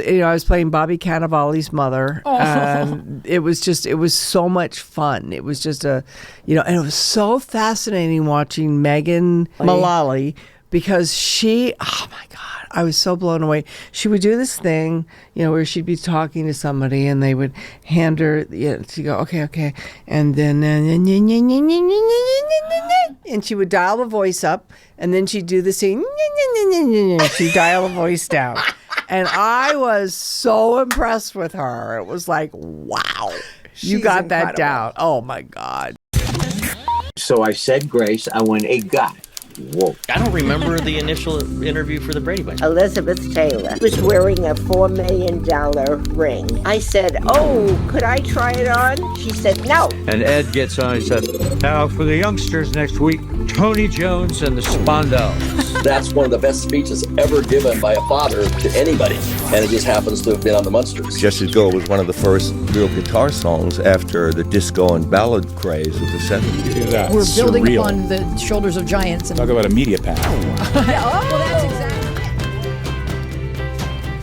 I was playing Bobby Cannavale's mother, Oh. and it was so much fun. It was just and it was so fascinating watching Megan Mullally, because oh my God, I was so blown away. She would do this thing, where she'd be talking to somebody and they would hand her, to go, okay. And then, and she would dial the voice up, and then she'd do the same, she'd dial the voice down. And I was so impressed with her. It was like, wow, you got that down. Oh my God. So I said grace. I went, hey, God. Whoa. I don't remember the initial interview for the Brady Bunch. Elizabeth Taylor was wearing a $4 million ring. I said, oh, could I try it on? She said, no. And Ed gets on and said, now for the youngsters next week, Tony Jones and the Spondells. That's one of the best speeches ever given by a father to anybody. And it just happens to have been on the Munsters. Just As Go was one of the first real guitar songs after the disco and ballad craze of the 70s. We're building upon the shoulders of giants. And talk about a media path. Well, that's exactly.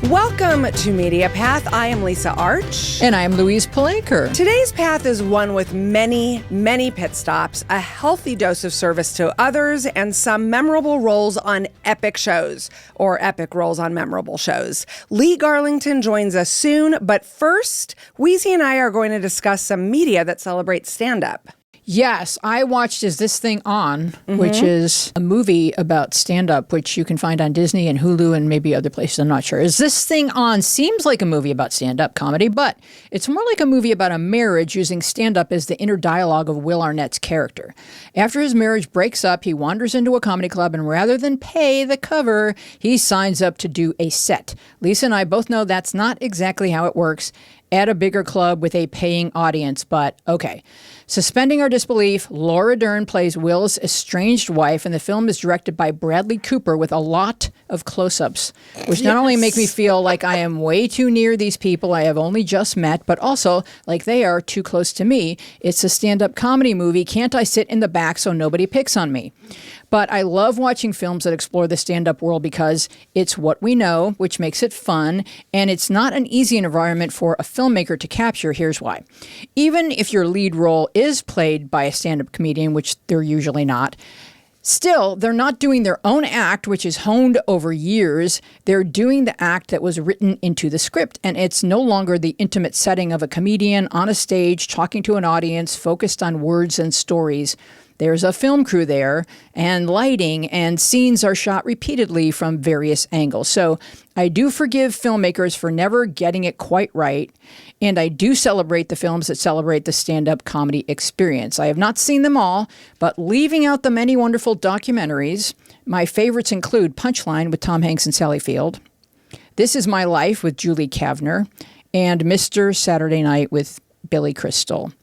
Welcome to Media Path. I am Lisa Arch. And I am Louise Palanker. Today's path is one with many, many pit stops, a healthy dose of service to others, and some memorable roles on epic shows, or epic roles on memorable shows. Lee Garlington joins us soon, but first, Weezy and I are going to discuss some media that celebrates stand-up. Yes, I watched Is This Thing On, which is a movie about stand-up, which you can find on Disney and Hulu and maybe other places, I'm not sure. Is This Thing On seems like a movie about stand-up comedy, but it's more like a movie about a marriage using stand-up as the inner dialogue of Will Arnett's character. After his marriage breaks up, he wanders into a comedy club, and rather than pay the cover, he signs up to do a set. Lisa and I both know that's not exactly how it works at a bigger club with a paying audience, but okay. Suspending our disbelief, Laura Dern plays Will's estranged wife, and the film is directed by Bradley Cooper with a lot of close-ups, which not only make me feel like I am way too near these people I have only just met, but also like they are too close to me. It's a stand-up comedy movie. Can't I sit in the back so nobody picks on me? But I love watching films that explore the stand-up world because it's what we know, which makes it fun, and it's not an easy environment for a filmmaker to capture. Here's why. Even if your lead role is played by a stand-up comedian, which they're usually not, still, they're not doing their own act, which is honed over years. They're doing the act that was written into the script, and it's no longer the intimate setting of a comedian on a stage talking to an audience focused on words and stories. There's a film crew there, and lighting, and scenes are shot repeatedly from various angles. So I do forgive filmmakers for never getting it quite right, and I do celebrate the films that celebrate the stand-up comedy experience. I have not seen them all, but leaving out the many wonderful documentaries, my favorites include Punchline with Tom Hanks and Sally Field, This Is My Life with Julie Kavner, and Mr. Saturday Night with Billy Crystal.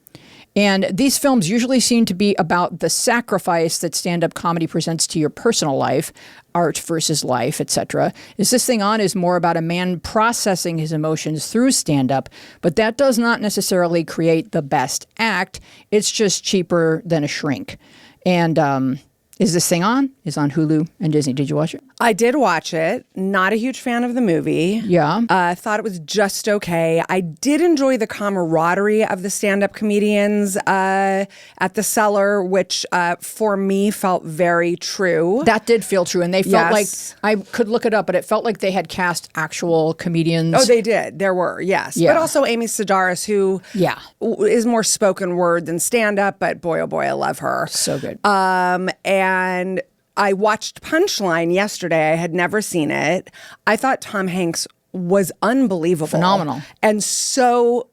And these films usually seem to be about the sacrifice that stand-up comedy presents to your personal life, art versus life, etc. Is This Thing On is more about a man processing his emotions through stand-up, but that does not necessarily create the best act. It's just cheaper than a shrink. And Is This Thing On is on Hulu and Disney. Did you watch it? I did watch it. Not a huge fan of the movie. Yeah. I thought it was just okay. I did enjoy the camaraderie of the stand-up comedians at the Cellar, which for me felt very true. That did feel true. And they felt like, I could look it up, but it felt like they had cast actual comedians. Oh, they did. There were, yes. Yeah. But also Amy Sedaris, who is more spoken word than stand-up, but boy, oh boy, I love her. So good. And I watched Punchline yesterday. I had never seen it. I thought Tom Hanks was unbelievable. Phenomenal. And so,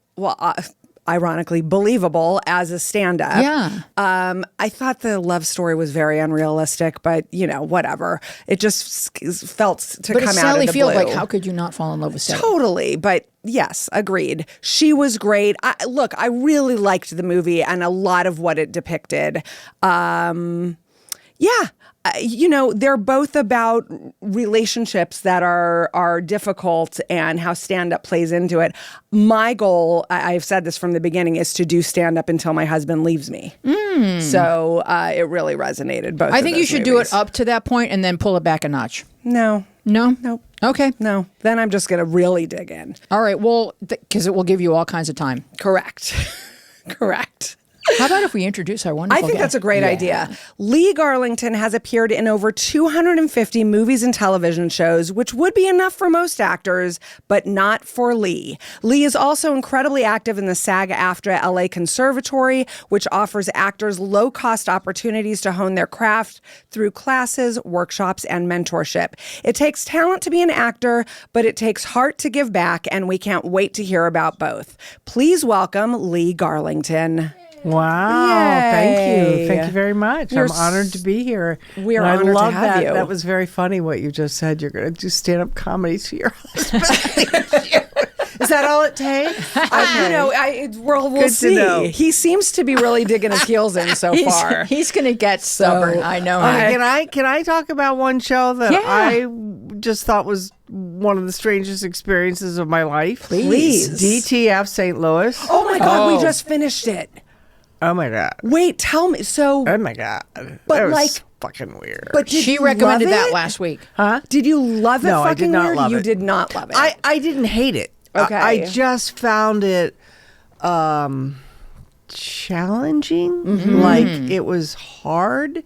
ironically, believable as a stand-up. Yeah. I thought the love story was very unrealistic, but, whatever. It just felt to come out of the Sally blue. Field, like, how could you not fall in love with Sally? Totally, but yes, agreed. She was great. I really liked the movie and a lot of what it depicted. They're both about relationships that are difficult and how stand-up plays into it. My goal, I've said this from the beginning, is to do stand-up until my husband leaves me. So it really resonated. Both. I think you should do it up to that point and then pull it back a notch. No. No? Nope. Okay. No. Then I'm just going to really dig in. All right. Well, because it will give you all kinds of time. Correct. Correct. How about if we introduce our wonderful I think guest? that's a great idea. Lee Garlington has appeared in over 250 movies and television shows, which would be enough for most actors, but not for Lee. Lee is also incredibly active in the SAG-AFTRA LA Conservatory, which offers actors low-cost opportunities to hone their craft through classes, workshops, and mentorship. It takes talent to be an actor, but it takes heart to give back, and we can't wait to hear about both. Please welcome Lee Garlington. Wow. Yay. Thank you. Thank you very much. I'm honored to be here. We are And honored I love to have that. you. That was very funny what you just said. You're going to do stand-up comedy to your husband. Is that all it takes? We'll Good to see. know. He seems to be really digging his heels in so far. He's going to get stubborn. I know. Can I talk about one show that I just thought was one of the strangest experiences of my life? Please. DTF St. Louis. Oh my God, we just finished it. Oh my God. Wait, tell me. So, Oh my God. But It was like- fucking weird. but did She you recommended love that it? last week. Did you love it? No, I fucking did not weird? love You it. did not love it. I didn't hate it. Okay. I just found it challenging. Mm-hmm. Like it was hard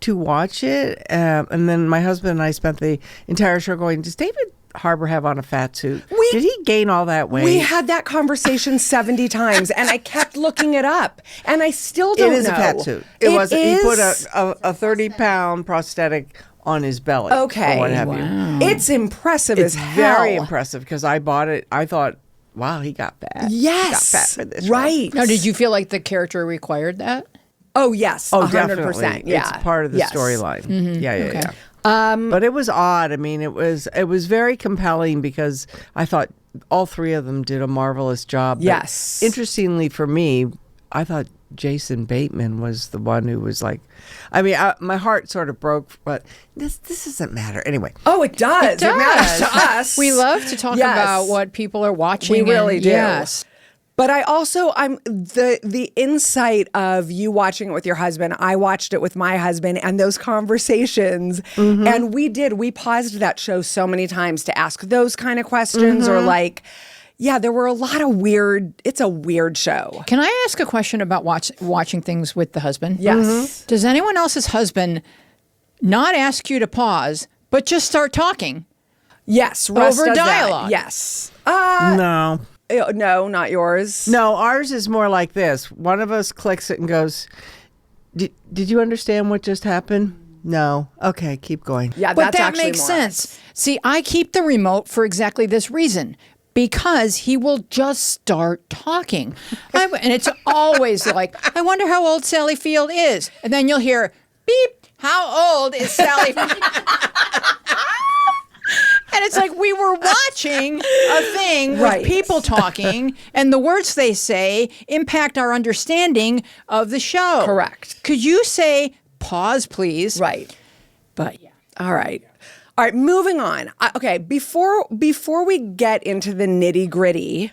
to watch it. And then my husband and I spent the entire show going, does David Harbour have on a fat suit? Did he gain all that weight? We had that conversation 70 times, and I kept looking it up, and I still don't know. It is a fat suit. It was. He put a 30-pound prosthetic on his belly. Okay. Or what have you. It's impressive It's as hell. very impressive because I bought it. I thought, wow, he got fat. Yes. He got fat for this. Right. Now, did you feel like the character required that? Oh, yes. Oh, 100%. definitely. Yeah. It's part of the Yes. storyline. Yeah. But it was odd. I mean, it was very compelling because I thought all three of them did a marvelous job. But Yes. interestingly for me, I thought Jason Bateman was the one who was like, I mean, my heart sort of broke, but this doesn't matter. Anyway. Oh, it does. It matters to us. We love to talk Yes. about what people are watching. We really do. Yes. But I'm the insight of you watching it with your husband. I watched it with my husband, and those conversations, and we paused that show so many times to ask those kind of questions, or like, yeah, there were a lot of weird. It's a weird show. Can I ask a question about watching things with the husband? Yes. Does anyone else's husband not ask you to pause, but just start talking? Yes. Russ Over does that. dialogue. Yes. No. No, not yours. No, ours is more like this. One of us clicks it and goes, did you understand what just happened? No. Okay, keep going. Yeah, But that's that actually makes more sense. us. See, I keep the remote for exactly this reason. Because he will just start talking. And it's always like, I wonder how old Sally Field is. And then you'll hear, beep, how old is Sally Field? And it's like we were watching a thing Right. with people talking, and the words they say impact our understanding of the show. Correct. Could you say, pause, please? Right. But yeah. All right. All right, moving on. Okay, before we get into the nitty-gritty,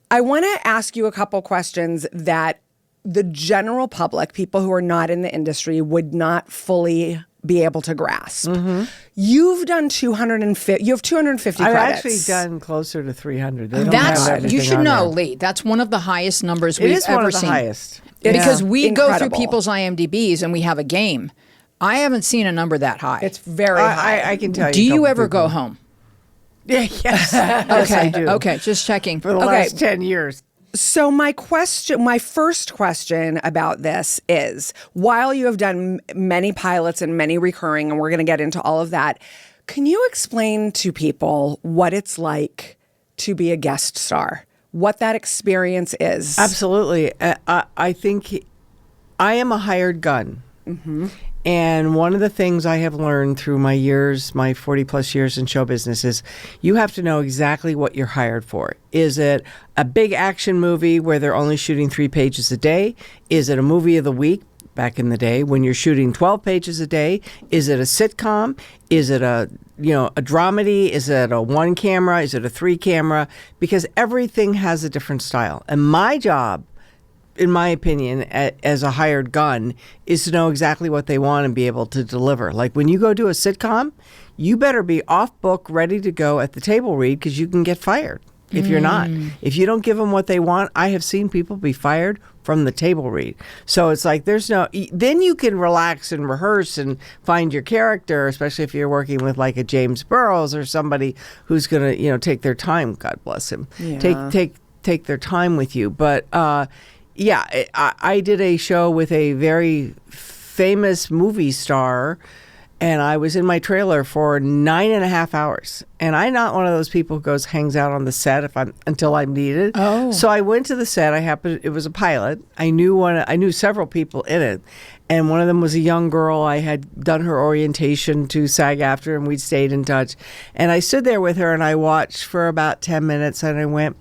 I want to ask you a couple questions that the general public, people who are not in the industry, would not fully be able to grasp. You've done 250. You have 250 I've credits. actually done closer to 300. They don't have That's everything you should on know, there. Lee. That's one of the highest numbers It we've is ever one of the seen. highest. Because we go through incredible. people's IMDb's and we have a game. I haven't seen a number that high. It's very high. I can tell you. Do a you couple ever people. go home? Yeah, yes. Yes, I do. Okay, just checking. For the last 10 years. So my first question about this is, while you have done many pilots and many recurring, and we're going to get into all of that, can you explain to people what it's like to be a guest star? What that experience is? Absolutely. I think I am a hired gun. And one of the things I have learned through my years, my 40 plus years in show business, is you have to know exactly what you're hired for. Is it a big action movie where they're only shooting 3 pages a day? Is it a movie of the week back in the day when you're shooting 12 pages a day? Is it a sitcom? Is it a dramedy? Is it a 1 camera? Is it a 3 camera? Because everything has a different style. And my job, in my opinion, as a hired gun, is to know exactly what they want and be able to deliver. Like when you go do a sitcom, you better be off book, ready to go at the table read, because you can get fired if you're not. If you don't give them what they want, I have seen people be fired from the table read. So it's like then you can relax and rehearse and find your character, especially if you're working with like a James Burrows or somebody who's going to, take their time, God bless him, take their time with you. But I did a show with a very famous movie star, and I was in my trailer for 9.5 hours. And I'm not one of those people who hangs out on the set until I'm needed. Oh. So I went to the set. It was a pilot. I knew several people in it. And one of them was a young girl. I had done her orientation to SAG-AFTRA, and we'd stayed in touch. And I stood there with her, and I watched for about 10 minutes, and I went,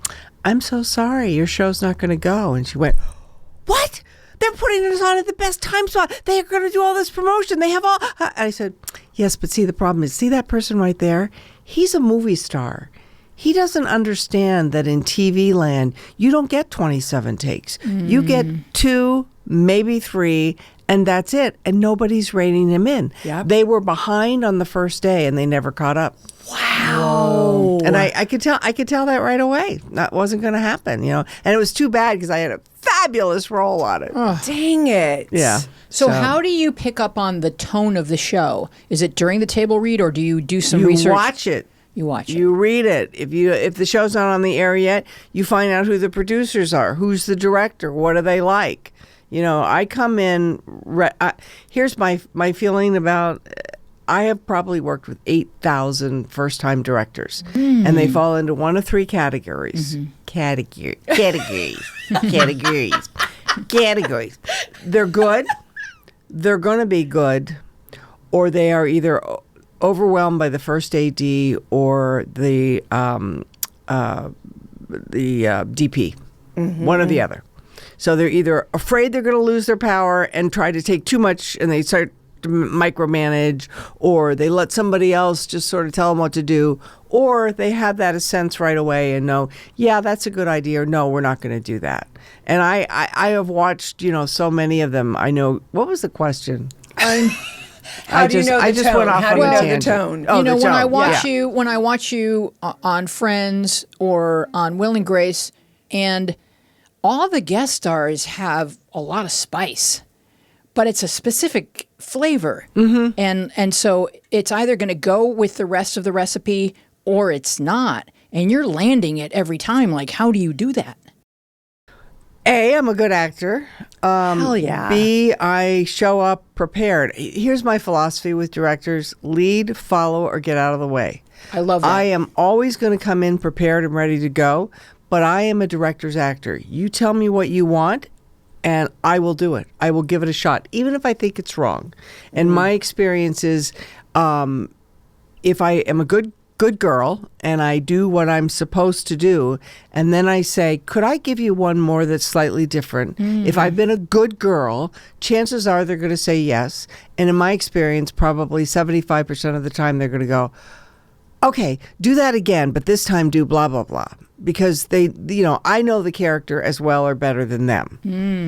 I'm so sorry, your show's not going to go. And she went, what? They're putting us on at the best time slot. They're going to do all this promotion. They have all. I said, yes, but see, the problem is, see that person right there? He's a movie star. He doesn't understand that in TV land, you don't get 27 takes. You get 2, maybe 3, and that's it. And nobody's rating him in. Yep. They were behind on the first day, and they never caught up. Wow. And I could tell that right away. That wasn't going to happen, And it was too bad because I had a fabulous role on it. Oh. Dang it. Yeah. So how do you pick up on the tone of the show? Is it during the table read, or do you do some research? You watch it. You watch it. You read it. If the show's not on the air yet, you find out who the producers are, who's the director, what do they like. I come in. Here's my feeling about. I have probably worked with 8,000 first-time directors, and they fall into one of 3 categories. Categories. They're good. They're going to be good, or they are either overwhelmed by the first AD or the DP. One or the other. So they're either afraid they're going to lose their power and try to take too much, and they start to micromanage, or they let somebody else just sort of tell them what to do, or they have that sense right away and know, yeah, that's a good idea, or no, we're not going to do that. And I have watched, so many of them. I know. What was the question? How do you know the tone? How do you know the tone? Oh, when I watch you on Friends or on Will and Grace, and all the guest stars have a lot of spice, but it's a specific flavor. And so it's either going to go with the rest of the recipe or it's not. And you're landing it every time. Like, how do you do that? A, I'm a good actor. Hell yeah. B, I show up prepared. Here's my philosophy with directors: lead, follow, or get out of the way. I love that. I am always going to come in prepared and ready to go, but I am a director's actor. You tell me what you want, and I will do it. I will give it a shot, even if I think it's wrong. And my experience is, if I am a good girl and I do what I'm supposed to do, and then I say, could I give you one more that's slightly different? If I've been a good girl, chances are they're going to say yes. And in my experience, probably 75% of the time they're going to go, okay, do that again, but this time do blah, blah, blah. Because I know the character as well or better than them,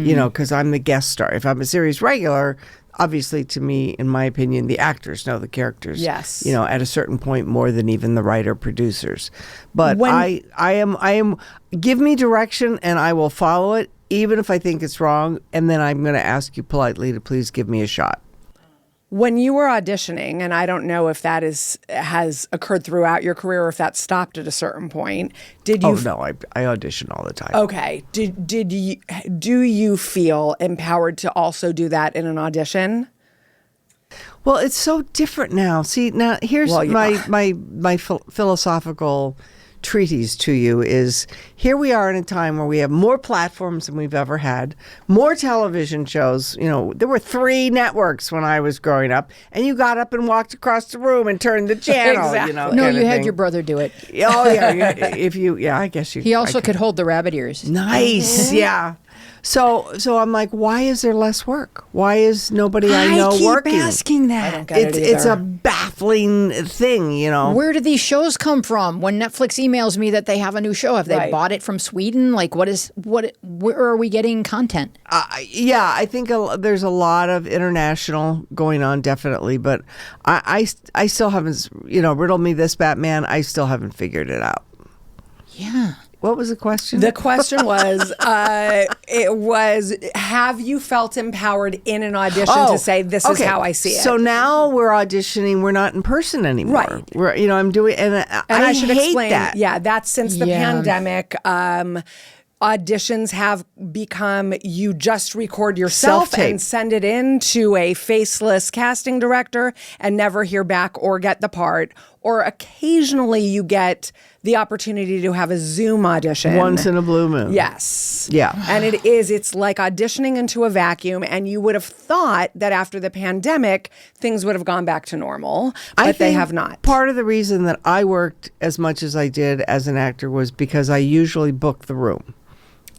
because I'm the guest star. If I'm a series regular, obviously, to me, in my opinion, the actors know the characters. Yes. At a certain point more than even the writer producers. But I am. Give me direction and I will follow it, even if I think it's wrong. And then I'm going to ask you politely to please give me a shot. When you were auditioning, and I don't know if that has occurred throughout your career or if that stopped at a certain point, did you? Oh no, I audition all the time. Okay. Do you feel empowered to also do that in an audition? Well, it's so different now. See, now here's my philosophical treatise to you is, here we are in a time where we have more platforms than we've ever had, more television shows. There were 3 networks when I was growing up, and you got up and walked across the room and turned the channel. Exactly. No, you had your brother do it. Oh yeah, I guess you. He also could hold the rabbit ears. Nice, yeah. So I'm like, why is there less work? Why is nobody I know working? I keep asking that. I don't get it either. It's a baffling thing, you know. Where do these shows come from? When Netflix emails me that they have a new show, have they Right. bought it from Sweden? Like, where are we getting content? Yeah, I think there's a lot of international going on, definitely. But I still haven't, riddle me this, Batman. I still haven't figured it out. Yeah. What was the question? The question was, have you felt empowered in an audition to say, this is how I see it? So now we're auditioning. We're not in person anymore. Right. We're, I'm doing, and I should hate explain that. Yeah, that's since the pandemic. Auditions have become you just record yourself Self-tape. and send it in to a faceless casting director and never hear back or get the part. Or occasionally you get the opportunity to have a Zoom audition. Once in a blue moon. Yes. Yeah. And it's like auditioning into a vacuum. And you would have thought that after the pandemic, things would have gone back to normal, but they have not. Part of the reason that I worked as much as I did as an actor was because I usually booked the room.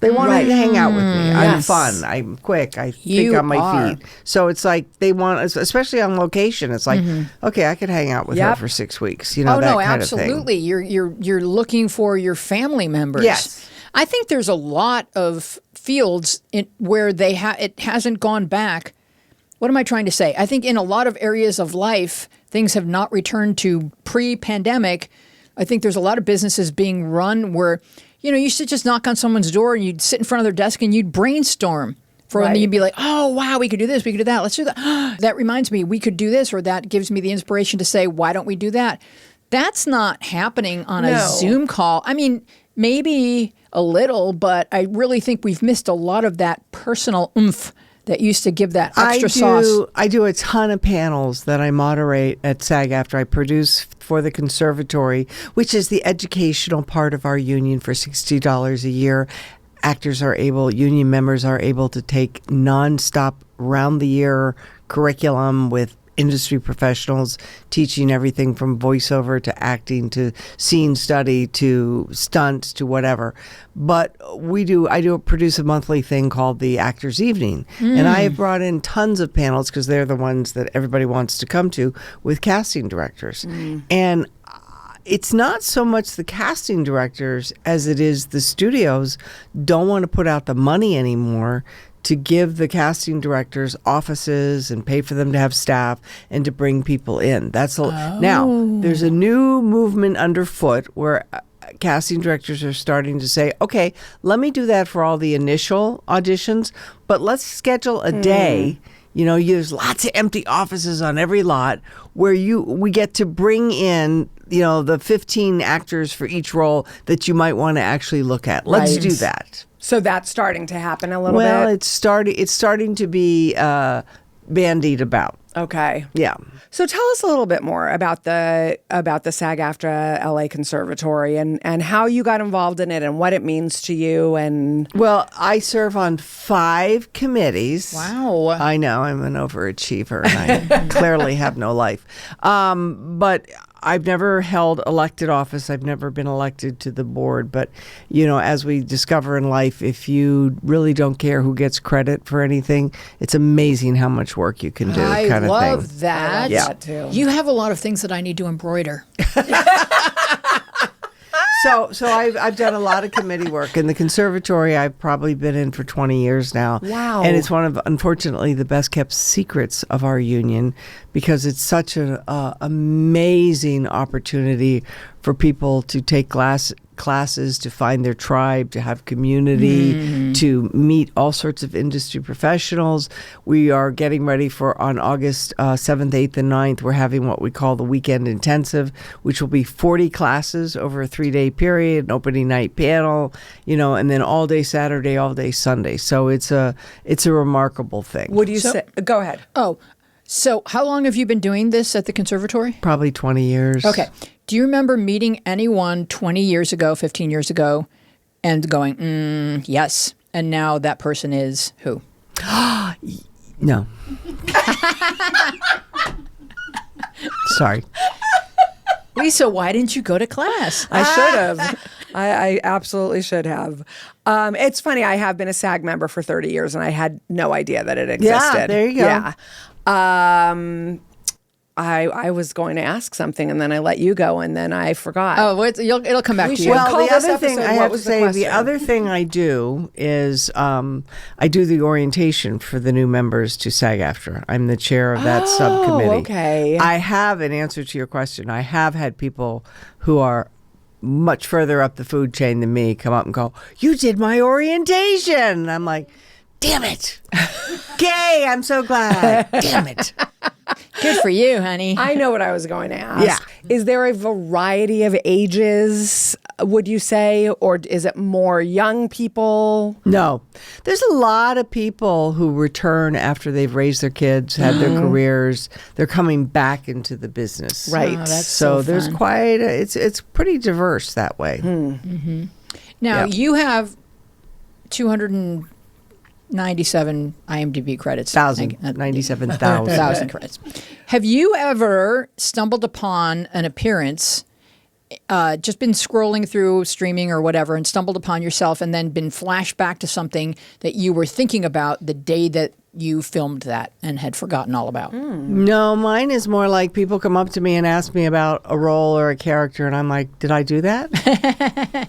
They wanted to hang out with me. I'm Yes. fun. I'm quick. I think You on my are. feet. So it's like they want, especially on location. It's like, okay, I could hang out with her Yep. for 6 weeks. Oh that no, kind of thing. absolutely. You're looking for your family members. Yes. I think there's a lot of fields where it hasn't gone back. What am I trying to say? I think in a lot of areas of life, things have not returned to pre-pandemic. I think there's a lot of businesses being run where, you used to just knock on someone's door and you'd sit in front of their desk and you'd brainstorm. And you'd be like, oh, wow, we could do this, we could do that, let's do that. That reminds me, we could do this, or that gives me the inspiration to say, why don't we do that? That's not happening on a Zoom call. I mean, maybe a little, but I really think we've missed a lot of that personal oomph that used to give that extra sauce. I do a ton of panels that I moderate at SAG-AFTRA. I produce for the Conservatory, which is the educational part of our union for $60 a year. Union members are able to take nonstop, round-the-year curriculum with industry professionals teaching everything from voiceover to acting to scene study to stunts to whatever. But I produce a monthly thing called the Actors Evening. And I have brought in tons of panels because they're the ones that everybody wants to come to with casting directors. And it's not so much the casting directors as it is the studios don't want to put out the money anymore to give the casting directors offices and pay for them to have staff and to bring people in. Now, there's a new movement underfoot where casting directors are starting to say, okay, let me do that for all the initial auditions, but let's schedule a day. There's lots of empty offices on every lot where we get to bring in, the 15 actors for each role that you might want to actually look at. Let's do that. So that's starting to happen a little bit? Well, it's starting to be bandied about. Okay. Yeah. So tell us a little bit more about the SAG-AFTRA LA Conservatory and how you got involved in it and what it means to you. And well, I serve on 5 committees. Wow. I know, I'm an overachiever and I clearly have no life. But I've never held elected office. I've never been elected to the board. But, as we discover in life, if you really don't care who gets credit for anything, it's amazing how much work you can do. I kind of love thing. that. Yeah. That too. You have a lot of things that I need to embroider. So I've done a lot of committee work. In the Conservatory, I've probably been in for 20 years now. Wow. And it's one of, unfortunately, the best kept secrets of our union because it's such an amazing opportunity for people to take classes, to find their tribe, to have community, to meet all sorts of industry professionals. We are getting ready for, on August 7th, 8th, and 9th, we're having what we call the Weekend Intensive, which will be 40 classes over a 3-day period, an opening night panel, and then all day Saturday, all day Sunday. So it's a remarkable thing. would you say? Go ahead. Oh, so how long have you been doing this at the Conservatory? Probably 20 years. Okay. Do you remember meeting anyone 20 years ago, 15 years ago, and going, yes, and now that person is who? No. Sorry. Lisa, why didn't you go to class? I should have. I absolutely should have. It's funny. I have been a SAG member for 30 years, and I had no idea that it existed. Yeah, there you go. Yeah. I was going to ask something, and then I let you go, and then I forgot. Oh, it'll come back to you. Well, call the this other thing episode, I What have to Was the say, Question? the other thing I do is I do the orientation for the new members to SAG-AFTRA. I'm the chair of that subcommittee. Okay. I have an answer to your question. I have had people who are much further up the food chain than me come up and go, "You did my orientation." And I'm like, damn it. Gay, I'm so glad. Damn it. Good for you, honey. I know what I was going to ask. Yeah. Is there a variety of ages, would you say, or is it more young people? No. There's a lot of people who return after they've raised their kids, had their careers. They're coming back into the business. Right. Oh, that's So so there's fun. quite it's pretty diverse that way. Now, Yeah. you have 297 IMDb credits. 97,000. 1,000 credits. Have you ever stumbled upon an appearance, just been scrolling through streaming or whatever, and stumbled upon yourself and then been flashed back to something that you were thinking about the day that you filmed that and had forgotten all about? No, mine is more like people come up to me and ask me about a role or a character, and I'm like, did I do that?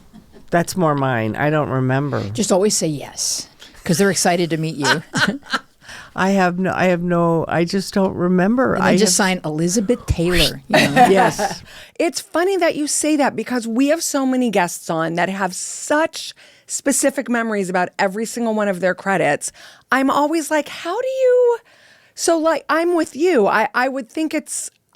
That's more mine. I don't remember. Just always say yes, because they're excited to meet you. I just don't remember. And I then just have- sign Elizabeth Taylor. You know? Yes. It's funny that you say that because we have so many guests on that have such specific memories about every single one of their credits. I'm always like, how do you? So, like, I'm with you. I would think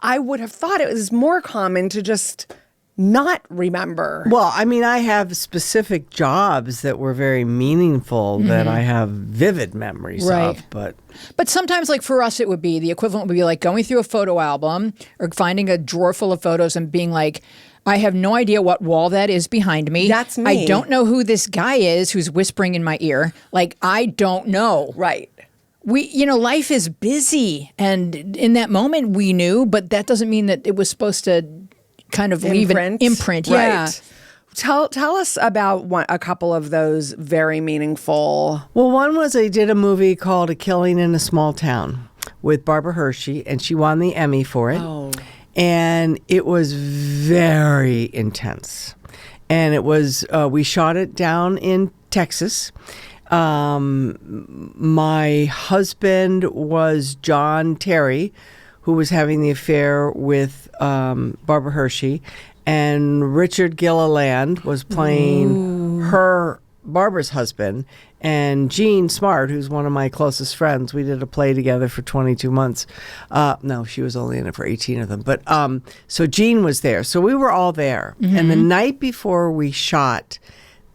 I would have thought it was more common to just not remember. Well, I mean, I have specific jobs that were very meaningful that I have vivid memories Right. of, but But sometimes, like for us, it would be the equivalent would be like going through a photo album or finding a drawer full of photos and being like, I have no idea what wall that is behind me. That's me. I don't know who this guy is who's whispering in my ear. Like, I don't know. Right. Life is busy. And in that moment, we knew, but that doesn't mean that it was supposed to kind of leave an imprint. Yeah. Right. Tell us about a couple of those very meaningful. well, one was I did a movie called A Killing in a Small Town with Barbara Hershey, and she won the Emmy for it. Oh. And it was very intense. And it was, we shot it down in Texas. My husband was John Terry, who was having the affair with Barbara Hershey, and Richard Gilliland was playing Barbara's husband, and Jean Smart, who's one of my closest friends. We did a play together for 22 months. No, she was only in it for 18 of them. But so Jean was there. So we were all there. And the night before we shot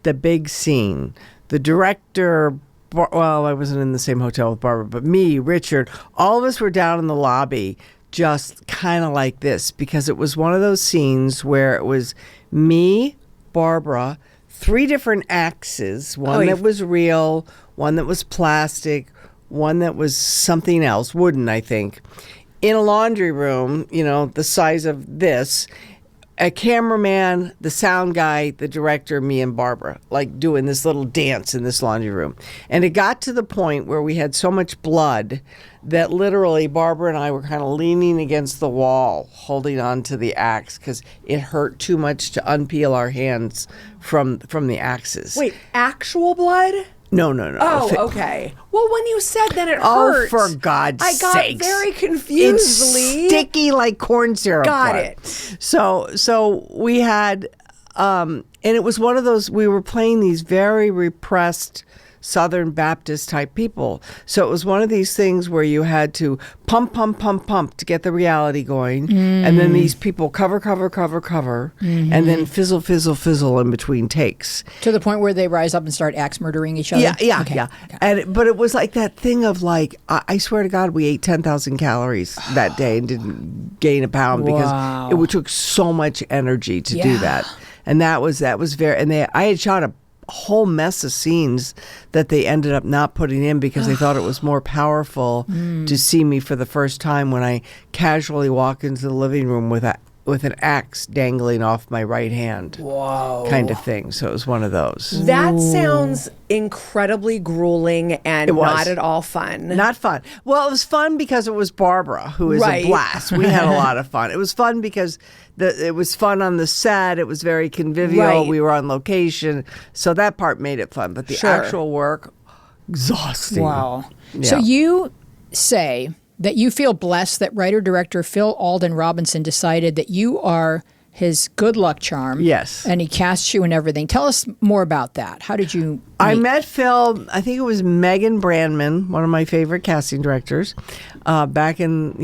the big scene, the director, well, I wasn't in the same hotel with Barbara, but me, Richard, all of us were down in the lobby just kind of like this, because it was one of those scenes where it was me, Barbara, 3 different axes, one that was real, one that was plastic, one that was something else, wooden, I think, in a laundry room, the size of this. A cameraman, the sound guy, the director, me and Barbara, like doing this little dance in this laundry room. And it got to the point where we had so much blood that literally Barbara and I were kind of leaning against the wall, holding on to the axe because it hurt too much to unpeel our hands from the axes. Wait, actual blood? No. Oh, okay. Well, when you said that it Oh, hurt. for God's I got sakes. very confused, It's Lee. sticky like corn syrup. Got blood. it. So we had, and it was one of those, we were playing these very repressed Southern Baptist type people. So it was one of these things where you had to pump to get the reality going. And then these people cover, and then fizzle in between takes. To the point where they rise up and start axe murdering each other? Yeah. Okay. But it was like that thing of like, I swear to God, we ate 10,000 calories that day and didn't gain a pound because it took so much energy to do that. And that was very, and I had shot a whole mess of scenes that they ended up not putting in because they thought it was more powerful to see me for the first time when I casually walk into the living room with with an axe dangling off my right hand. Whoa. Kind of thing. So it was one of those. That sounds incredibly grueling and not at all fun. Not fun. Well, it was fun because it was Barbara, who is Right. a blast. We had a lot of fun. It was fun because it was fun on the set. It was very convivial. Right. We were on location. So that part made it fun. But the Sure. actual work, exhausting. Wow. Yeah. So you say that you feel blessed that writer-director Phil Alden Robinson decided that you are his good luck charm. Yes. And he cast you and everything. Tell us more about that. How did you I meet? met Phil, I think it was Megan Brandman, one of my favorite casting directors, back in,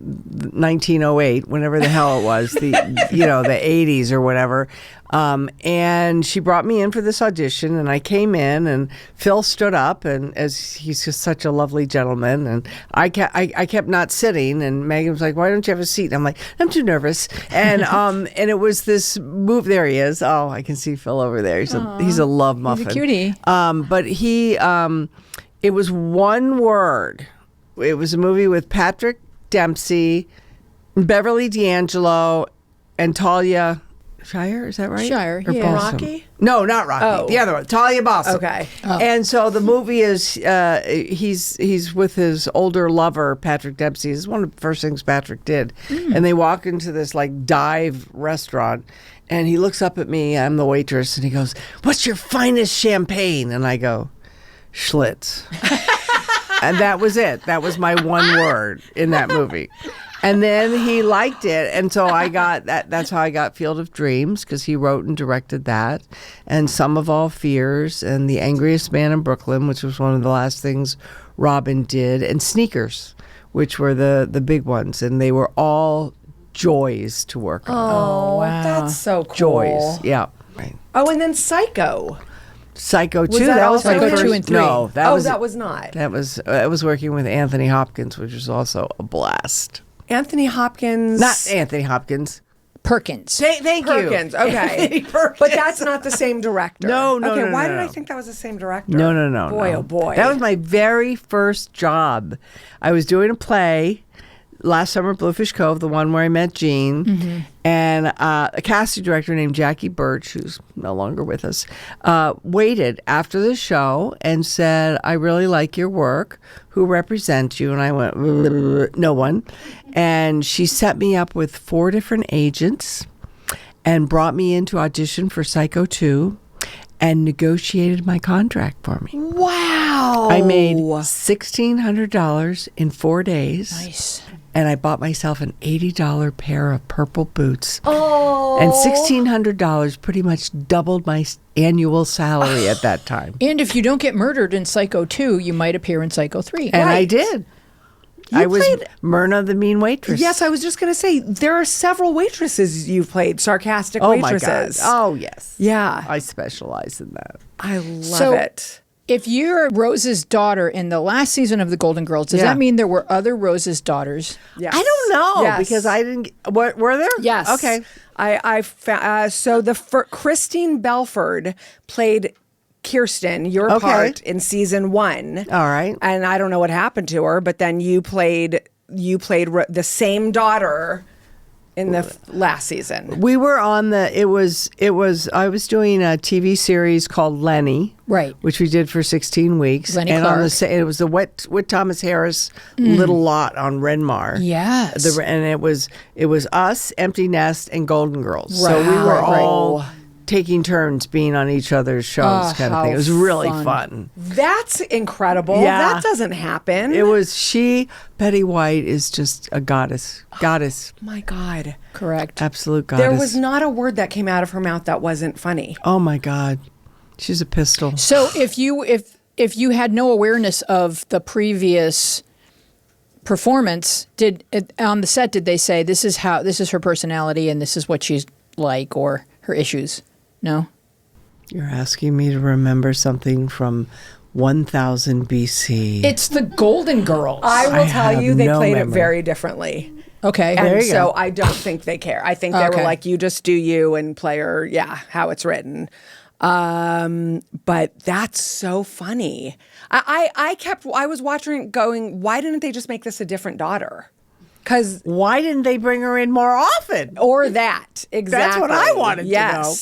1908, whenever the hell it was, the 80s or whatever. And she brought me in for this audition, and I came in, and Phil stood up, and as he's just such a lovely gentleman, and I kept not sitting, and Megan was like, "Why don't you have a seat?" And I'm like, "I'm too nervous." And and it was this move. There he is. Oh, I can see Phil over there. He's a love muffin. He's a cutie. But he, it was one word. It was a movie with Patrick Dempsey, Beverly D'Angelo, and Talia Shire. Is that right? Shire, Or yeah. Balsam? Rocky? No, not Rocky. Oh. The other one, Talia Balsam. Okay. And so the movie is he's with his older lover, Patrick Dempsey. This is one of the first things Patrick did. And they walk into this like dive restaurant, and he looks up at me. I'm the waitress, and he goes, "What's your finest champagne?" And I go, "Schlitz." And that was it. That was my one word in that movie. And then he liked it. And so I got that. That's how I got Field of Dreams, because he wrote and directed that. And Sum of All Fears, and The Angriest Man in Brooklyn, which was one of the last things Robin did, and Sneakers, which were the big ones. And they were all joys to work on. Oh, wow. that's so cool. Joys. Yeah. Right. Oh, and then Psycho. Psycho 2. that That was my also first. 2 and 3? No, that was not. That was I was working with Anthony Hopkins, which was also a blast. Anthony Hopkins. Not Anthony Hopkins. Perkins. Thank you. Perkins. Okay. Anthony Perkins. But that's not the same director. No, no, Okay, no, why no, did no. I think that was the same director? No, no, no. Boy, no. oh boy. That was my very first job. I was doing a play last summer at Bluefish Cove, the one where I met Gene, and a casting director named Jackie Birch, who's no longer with us, waited after the show and said, "I really like your work. Who represents you?" And I went, "No one." And she set me up with 4 different agents and brought me in to audition for Psycho 2 and negotiated my contract for me. Wow. I made $1,600 in 4 days. Nice. And I bought myself an $80 pair of purple boots. Oh. And $1,600 pretty much doubled my annual salary at that time. And if you don't get murdered in Psycho 2, you might appear in Psycho 3. And I Right. did. You I was played- Myrna the mean waitress. Yes, I was just going to say, there are several waitresses you've played, sarcastic Oh my waitresses. God. Oh yes. Yeah. I specialize in that. I love So- it. If you're Rose's daughter in the last season of The Golden Girls, does Yeah. that mean there were other Rose's daughters? Yes. I don't know Yes. because I didn't. What were there? Yes. Okay. So Christine Belford played Kirsten, your Okay. part in season 1. All right. And I don't know what happened to her, but then you played the same daughter in the last season. We were on the. It was. I was doing a TV series called Lenny, Right. which we did for 16 weeks. Lenny and Clark. it was the Wet Thomas Harris little lot on Renmar. Yes. And it was us, Empty Nest, and Golden Girls. So we Right. were Right. all taking turns being on each other's shows, kind of how thing. It was really fun. fun. That's incredible. Yeah. That doesn't happen. It was Betty White is just a goddess. My God. Correct. Absolute goddess. There was not a word that came out of her mouth that wasn't funny. Oh my God. She's a pistol. So if you had no awareness of the previous performance, on the set did they say this is her personality and this is what she's like or her issues? No? You're asking me to remember something from 1000 BC. It's the Golden Girls. I will tell have you, they no played memory. it very differently. Okay. And you so go. I don't think they care. I think they Okay. were like, you just do you and play her, how it's written. But that's so funny. I was watching it going, why didn't they just make this a different daughter? Because why didn't they bring her in more often? Or that. Exactly. That's what I wanted to know.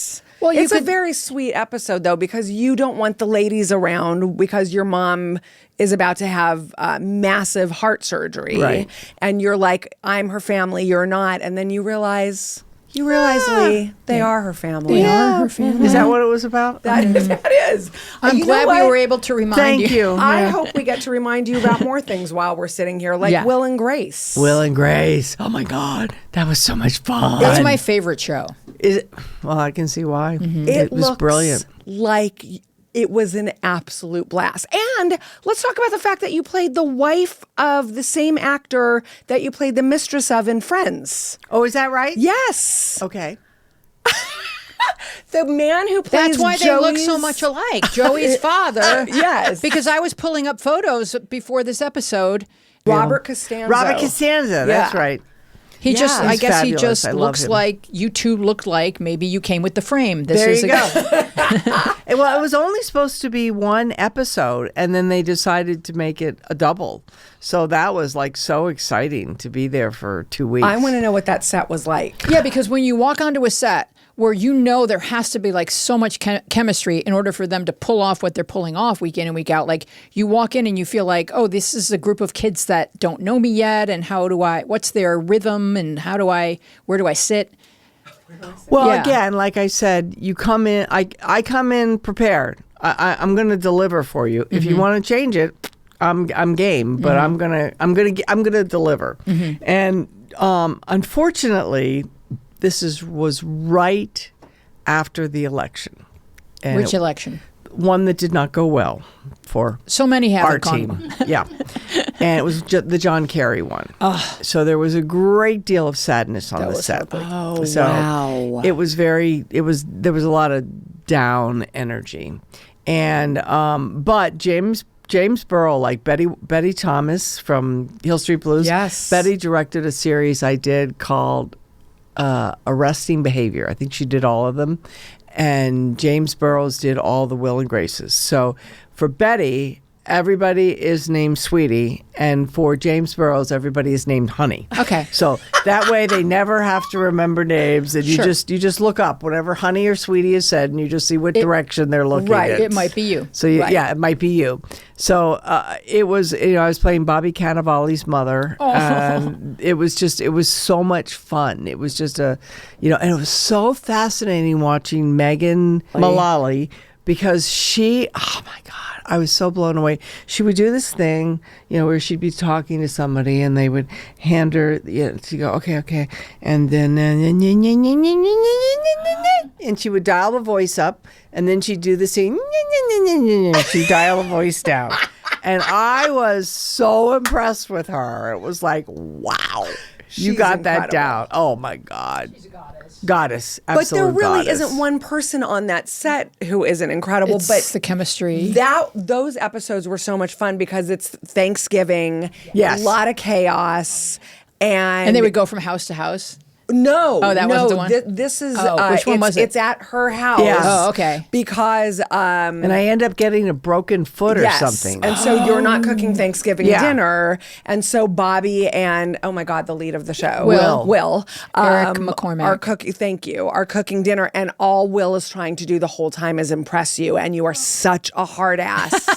Well, it's a very sweet episode, though, because you don't want the ladies around because your mom is about to have massive heart surgery. Right. And you're like, I'm her family, you're not. And then you realize, Lee, they are her family. They are her family. Is that what it was about? That is. I'm You know glad we what? were able to remind Thank you. I Yeah. hope we get to remind you about more things while we're sitting here, like Will and Grace. Will and Grace. Oh my God, that was so much fun. It's my favorite show. Is it? Well, I can see why. It was looks brilliant. like it was an absolute blast. And let's talk about the fact that you played the wife of the same actor that you played the mistress of in Friends. Oh, is that right? Yes. Okay. The man who plays That's why they look so Joey's- much alike. Joey's father. Yes. Because I was pulling up photos before this episode. Robert Costanzo. Robert Costanza. That's Yeah. right. He just, I He's guess fabulous. he just I love looks him. like you two look like maybe you came with the frame. This There is you a go. Well, it was only supposed to be one episode, and then they decided to make it a double. So that was like so exciting to be there for 2 weeks. I want to know what that set was like. Yeah, because when you walk onto a set where you know there has to be like so much chemistry in order for them to pull off what they're pulling off week in and week out, like you walk in and you feel like, oh, this is a group of kids that don't know me yet, and what's their rhythm, and where do I sit? Well, Yeah. again, like I said, you come in. I come in prepared. I'm going to deliver for you. If you want to change it, I'm game. But I'm gonna deliver. And unfortunately, this was right after the election. And Which election? One that did not go well for So many have our team. Yeah. And it was the John Kerry one. So there was a great deal of sadness on the set. Oh, So wow. there was a lot of down energy. And but James Burrow, like Betty Thomas from Hill Street Blues. Yes. Betty directed a series I did called Arresting Behavior. I think she did all of them. And James Burrows did all the Will and Graces. So for Betty, everybody is named Sweetie, and for James Burrows, everybody is named Honey. Okay. So that way they never have to remember names, and you Sure. just look up whenever Honey or Sweetie is said, and you just see what direction they're looking right, in. It might be you. So yeah, it might be you. So it was, I was playing Bobby Cannavale's mother, and it was so much fun. It was just and it was so fascinating watching Megan Mullally, because oh my God, I was so blown away. She would do this thing, where she'd be talking to somebody and they would hand her, to go, okay. And then, and she would dial the voice up, and then she'd do the scene, she'd dial the voice down. And I was so impressed with her. It was like, wow, you She's got that incredible. down. Oh my God. She's a goddess. Goddess. But there Absolute really goddess. isn't one person on that set who isn't incredible. It's but the chemistry. those episodes were so much fun because it's Thanksgiving. Yes. A lot of chaos. And they would go from house to house. No. Oh, that wasn't the one? This is which one was it? It's at her house. Yes. Oh, okay. Because And I end up getting a broken foot or yes. something. And so you're not cooking Thanksgiving Yeah. dinner. And so Bobby and, oh my God, the lead of the show, Will. Eric are McCormack. thank you, are cooking dinner. And all Will is trying to do the whole time is impress you. And you are such a hard ass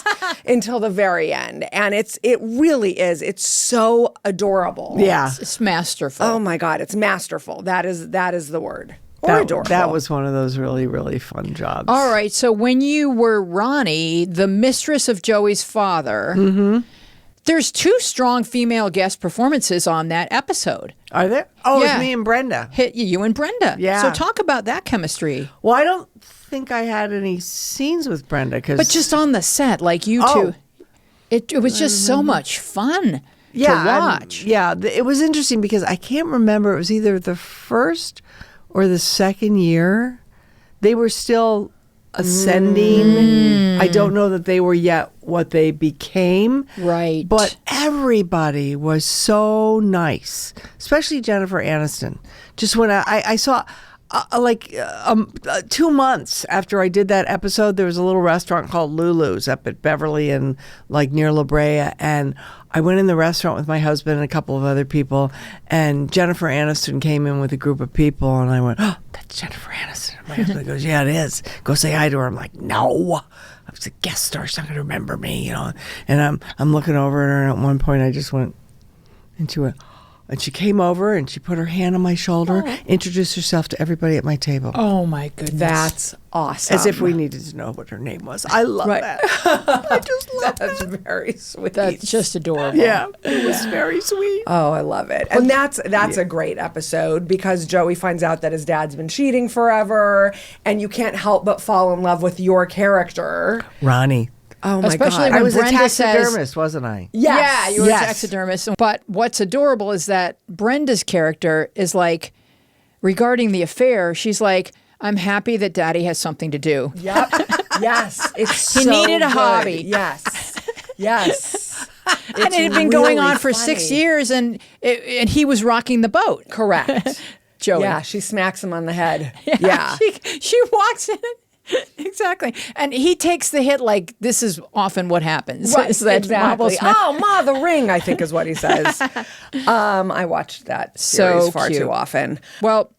until the very end. And it really is. It's so adorable. Yeah. It's masterful. Oh my God, it's masterful. That is the word. Or adorable. That was one of those really, really fun jobs. All right. So when you were Ronnie, the mistress of Joey's father, there's 2 strong female guest performances on that episode. Are there? Oh, Yeah. it's me and Brenda. Hit you and Brenda. Yeah. So talk about that chemistry. Well, I don't think I had any scenes with Brenda. But just on the set, like you Oh. two. It was just so much fun to watch. It was interesting because I can't remember. It was either the first or the second year. They were still ascending. I don't know that they were yet what they became. Right. But everybody was so nice, especially Jennifer Aniston. Just when I saw, 2 months after I did that episode, there was a little restaurant called Lulu's up at Beverly and like near La Brea, and I went in the restaurant with my husband and a couple of other people, and Jennifer Aniston came in with a group of people, and I went, "Oh, that's Jennifer Aniston." And my husband goes, "Yeah, it is. Go say hi to her." I'm like, "No, I was a guest star. She's not going to remember me, you know." And I'm looking over at her, and at one point I just went into it. And she came over and she put her hand on my shoulder, introduced herself to everybody at my table. Oh, my goodness. That's awesome. As if we needed to know what her name was. I love that. I just love That's that. very sweet. That's just adorable. Yeah, it was very sweet. Oh, I love it. And that's a great episode because Joey finds out that his dad's been cheating forever, and you can't help but fall in love with your character. Ronnie. Oh my Especially God. when I was Brenda a says- taxidermist, wasn't I? Yes. Yeah, you were Yes. a taxidermist. But what's adorable is that Brenda's character is like, regarding the affair, she's like, I'm happy that Daddy has something to do. Yep. Yes. It's He so needed a good. hobby. Yes. Yes. And it had been going really on for 6 funny. years, and he was rocking the boat. Correct. Joey. Yeah, she smacks him on the head. Yeah. She walks in. Exactly. And he takes the hit like this is often what happens. Right, Is that exactly. Marvel smack- Oh, Ma, the ring, I think is what he says. I watched that series far cute. too often. Well,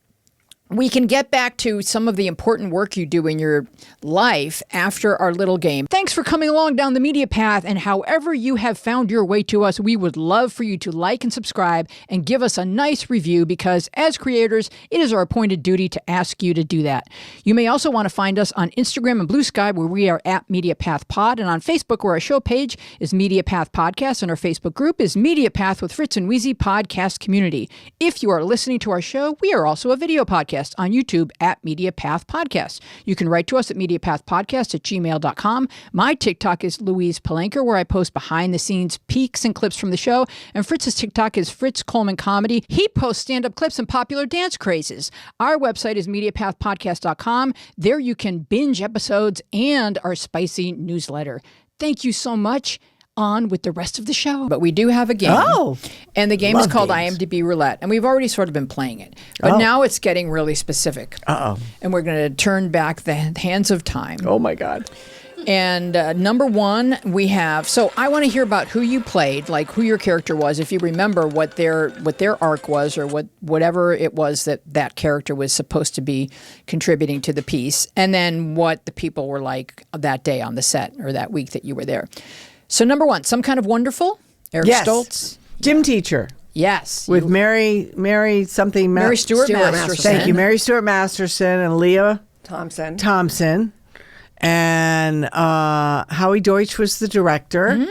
we can get back to some of the important work you do in your life after our little game. Thanks for coming along down the media path, and however you have found your way to us, we would love for you to like and subscribe and give us a nice review because as creators, it is our appointed duty to ask you to do that. You may also want to find us on Instagram and Blue Sky where we are at Media Path Pod, and on Facebook where our show page is Media Path Podcast and our Facebook group is Media Path with Fritz and Weezy Podcast Community. If you are listening to our show, we are also a video podcast on YouTube at Media Path Podcast. You can write to us at MediaPathPodcast@gmail.com. My TikTok is Louise Palanker, where I post behind the scenes peeks and clips from the show. And Fritz's TikTok is Fritz Coleman Comedy. He posts stand-up clips and popular dance crazes. Our website is MediaPathPodcast.com. There you can binge episodes and our spicy newsletter. Thank you so much. On with the rest of the show. But we do have a game. Oh. And the game is Love called games. IMDb Roulette. And we've already sort of been playing it. But now it's getting really specific. Uh-oh. And we're going to turn back the hands of time. Oh, my God. And number one, we have. So I want to hear about who you played, like who your character was, if you remember what their arc was, or whatever it was that character was supposed to be contributing to the piece, and then what the people were like that day on the set or that week that you were there. So number one, Some Kind of Wonderful, Eric Yes. Stoltz. Gym teacher. Yes. With Mary Stewart Masterson. Thank you. Mary Stewart Masterson and Leah Thompson. And Howie Deutsch was the director.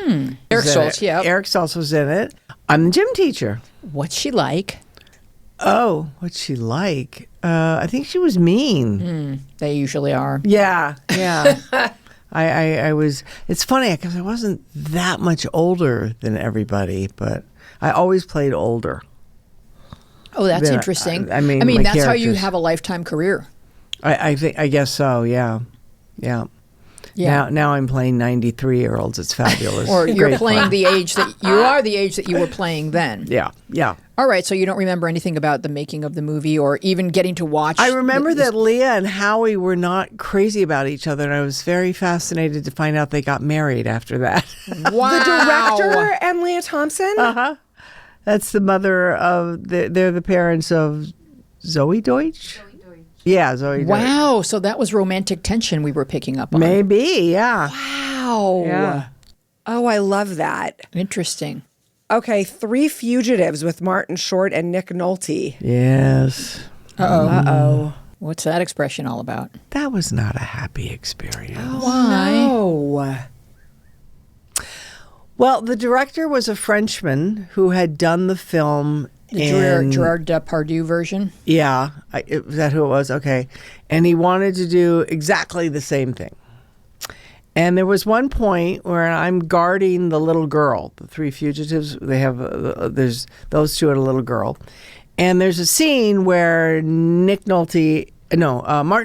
Eric Stoltz, yeah. Eric Stoltz was in it. I'm the gym teacher. What's she like? Oh, what's she like? I think she was mean. They usually are. Yeah. I was. It's funny because I wasn't that much older than everybody, but I always played older. Oh, that's Then, interesting. I mean, my that's how you characters. have a lifetime career. I guess so. Yeah. Now I'm playing 93-year-olds. It's fabulous. Or you're Great playing fun. the age that you are the age that you were playing then. Yeah. All right, so you don't remember anything about the making of the movie or even getting to watch. I remember that Leah and Howie were not crazy about each other, and I was very fascinated to find out they got married after that. Wow. The director and Leah Thompson? That's the mother of they're the parents of Zoe Deutsch. Yeah, Zoe Deutsch. Wow, so that was romantic tension we were picking up on. Maybe, yeah. Wow. Yeah. Oh, I love that. Interesting. Okay, Three Fugitives with Martin Short and Nick Nolte. Yes. Uh-oh. What's that expression all about? That was not a happy experience. Why? No. Well, the director was a Frenchman who had done the film The Gerard Depardieu version? Yeah. Is that who it was? Okay. And he wanted to do exactly the same thing. And there was one point where I'm guarding the little girl. The Three Fugitives, they have, there's those two and a little girl. And there's a scene where Martin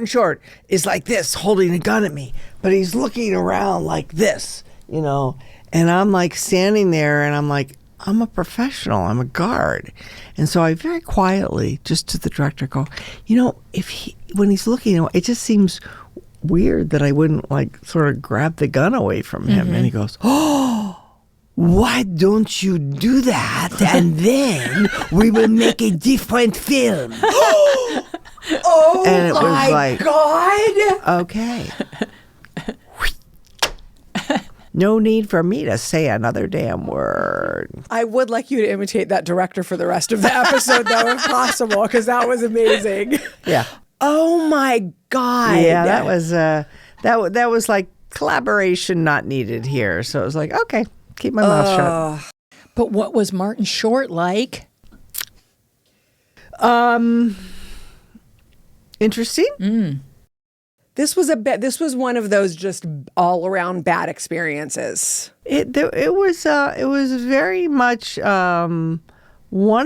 Short is like this, holding a gun at me. But he's looking around like this, And I'm like standing there and I'm like, I'm a professional. I'm a guard. And so I very quietly, just to the director, go, when he's looking, it just seems weird that I wouldn't sort of grab the gun away from him. And he goes, oh, why don't you do that? And then we will make a different film. Oh, and it was my God. Okay. No need for me to say another damn word. I would like you to imitate that director for the rest of the episode, though, if possible, because that was amazing. Yeah. Oh my God. Yeah, that was that was like collaboration not needed here. So it was like, okay, keep my mouth shut. But what was Martin Short like? Interesting. This was one of those just all around bad experiences. It was very much one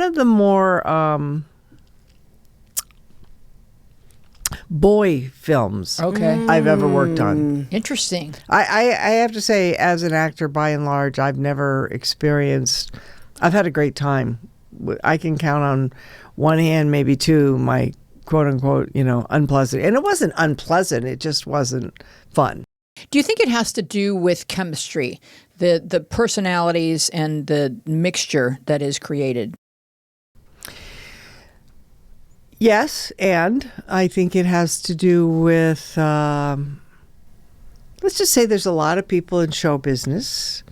of the more boy films I've ever worked on. Interesting. I have to say, as an actor, by and large, I've had a great time. I can count on one hand, maybe two, my quote unquote, unpleasant. And it wasn't unpleasant. It just wasn't fun. Do you think it has to do with chemistry, the personalities and the mixture that is created? Yes. And I think it has to do with, let's just say there's a lot of people in show business.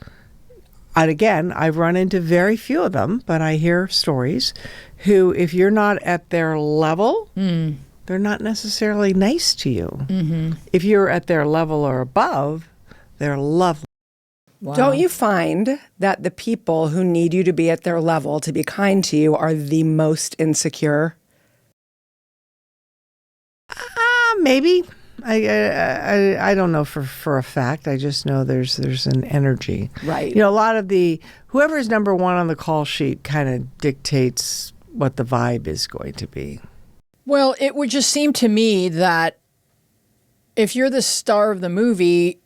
And again, I've run into very few of them, but I hear stories who, if you're not at their level, they're not necessarily nice to you. Mm-hmm. If you're at their level or above, they're lovely. Wow. Don't you find that the people who need you to be at their level to be kind to you are the most insecure? Maybe. I don't know for a fact. I just know there's an energy. Right. A lot of whoever's number one on the call sheet kind of dictates what the vibe is going to be. Well, it would just seem to me that if you're the star of the movie,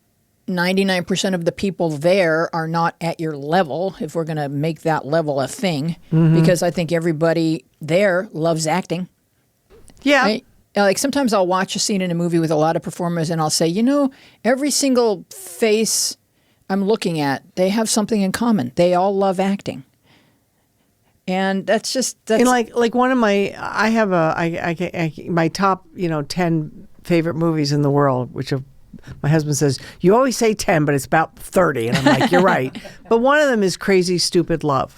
99% of the people there are not at your level, if we're going to make that level a thing, because I think everybody there loves acting. Yeah. Right? Like sometimes I'll watch a scene in a movie with a lot of performers and I'll say, every single face I'm looking at, they have something in common. They all love acting. And that's and like one of my, I have my top, 10 favorite movies in the world, which my husband says, you always say 10, but it's about 30. And I'm like, you're right. But one of them is Crazy Stupid Love,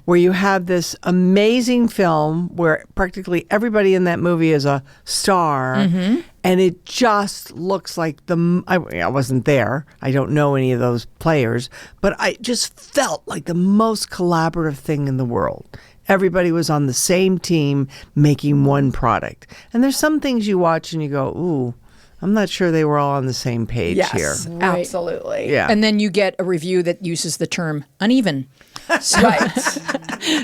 where you have this amazing film where practically everybody in that movie is a star. Mm-hmm. And it just looks like I wasn't there. I don't know any of those players, but I just felt like the most collaborative thing in the world. Everybody was on the same team making one product. And there's some things you watch and you go, ooh, I'm not sure they were all on the same page here. Yes, absolutely. Yeah. And then you get a review that uses the term uneven. Right.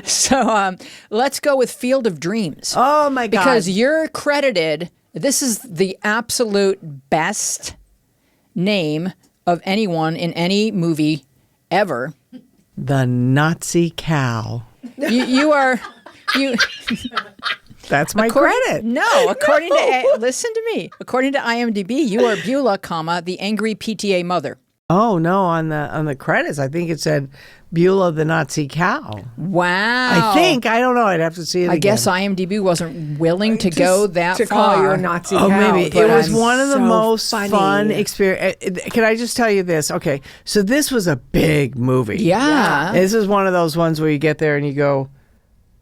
So let's go with Field of Dreams. Oh, my God. Because you're credited, this is the absolute best name of anyone in any movie ever. The Nazi cow. You are... That's my credit. No, according to listen to me. According to IMDb, you are Beulah, the angry PTA mother. Oh no, on the credits, I think it said Beulah the Nazi cow. Wow. I don't know. I'd have to see it again. I guess IMDb wasn't willing to go that to far. call you a Nazi cow. Oh, maybe. It was one of the most funny. fun experience. Can I just tell you this? Okay, so this was a big movie. Yeah. This is one of those ones where you get there and you go,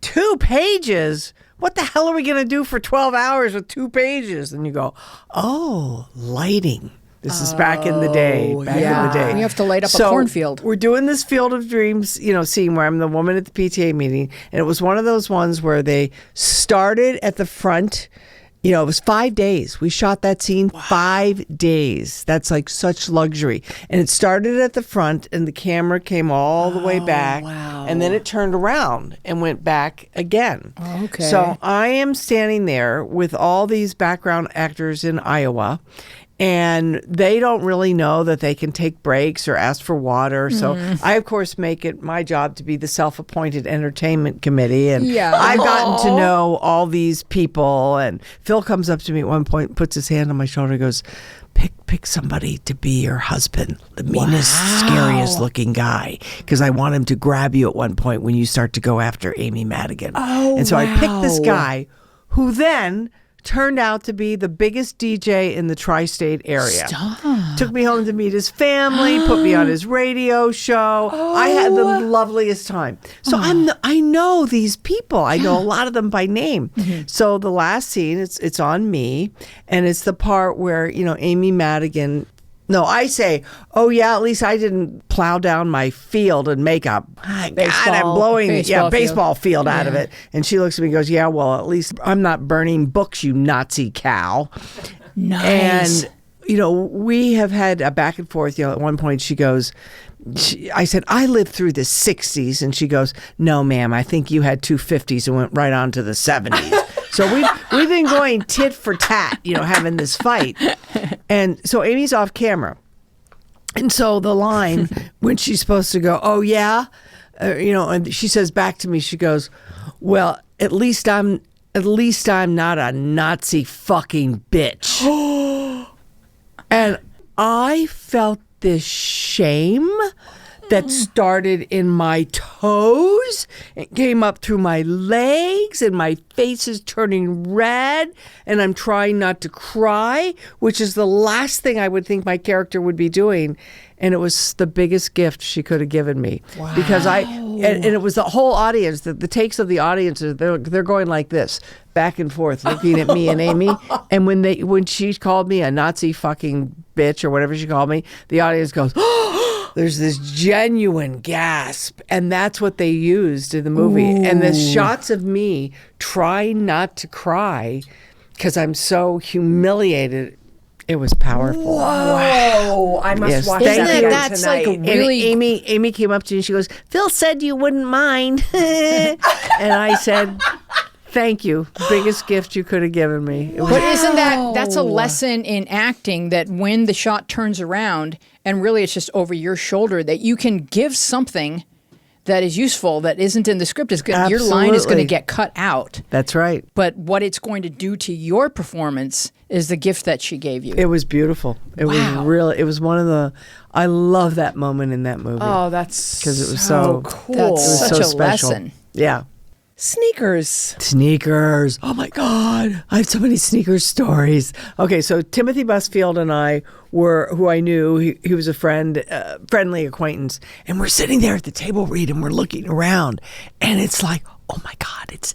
2 pages? What the hell are we going to do for 12 hours with 2 pages? And you go, oh, lighting. This is back in the day. In the day. We have to light up a cornfield. We're doing this Field of Dreams, scene where I'm the woman at the PTA meeting. And it was one of those ones where they started at the front. It was 5 days. We shot that scene 5 days. That's like such luxury. And it started at the front and the camera came all the way back. Wow. And then it turned around and went back again. Oh, okay. So I am standing there with all these background actors in Iowa. And they don't really know that they can take breaks or ask for water. So I, of course, make it my job to be the self-appointed entertainment committee. And I've gotten to know all these people. And Phil comes up to me at one point, puts his hand on my shoulder, and goes, pick somebody to be your husband, the meanest, scariest looking guy, because I want him to grab you at one point when you start to go after Amy Madigan. And so I picked this guy who then turned out to be the biggest DJ in the tri-state area. Stop. Took me home to meet his family, put me on his radio show. I had the loveliest time. So I know these people. I know a lot of them by name. So the last scene, it's on me, and it's the part where, Amy Madigan. No, I say, oh, yeah, at least I didn't plow down my field and make a I'm blowing baseball field out of it. And she looks at me and goes, yeah, well, at least I'm not burning books, you Nazi cow. Nice. And, we have had a back and forth. At one point she goes, I said, I lived through the 60s. And she goes, no, ma'am, I think you had two 50s and went right on to the 70s. So we've been going tit for tat, having this fight. And so Amy's off camera. And so the line when she's supposed to go, oh, yeah, and she says back to me, she goes, well, at least I'm not a Nazi fucking bitch. And I felt this shame that started in my toes. It came up through my legs, and my face is turning red, and I'm trying not to cry, which is the last thing I would think my character would be doing. And it was the biggest gift she could have given me. Wow. Because and it was the whole audience, the takes of the audience, they're going like this, back and forth, looking at me and Amy. And when she called me a Nazi fucking bitch or whatever she called me, the audience goes, there's this genuine gasp, and that's what they used in the movie. Ooh. And the shots of me trying not to cry because I'm so humiliated. It was powerful. Whoa! Wow. I must watch that again that's tonight. Like a really. And Amy came up to me and she goes, "Phil said you wouldn't mind," and I said, "Thank you. Biggest gift you could have given me." But isn't that's a lesson in acting, that when the shot turns around and really it's just over your shoulder, that you can give something that is useful that isn't in the script. Your line is going to get cut out. That's right. But what it's going to do to your performance is the gift that she gave you. It was beautiful. It was really. It was one of the. I love that moment in that movie. Oh, that's because it was so cool. That's such a special. lesson. Yeah. Sneakers. Oh my God. I have so many sneakers stories. Okay, so Timothy Busfield and I who I knew, he was a friendly acquaintance, and we're sitting there at the table read and we're looking around, and it's like, oh my God, it's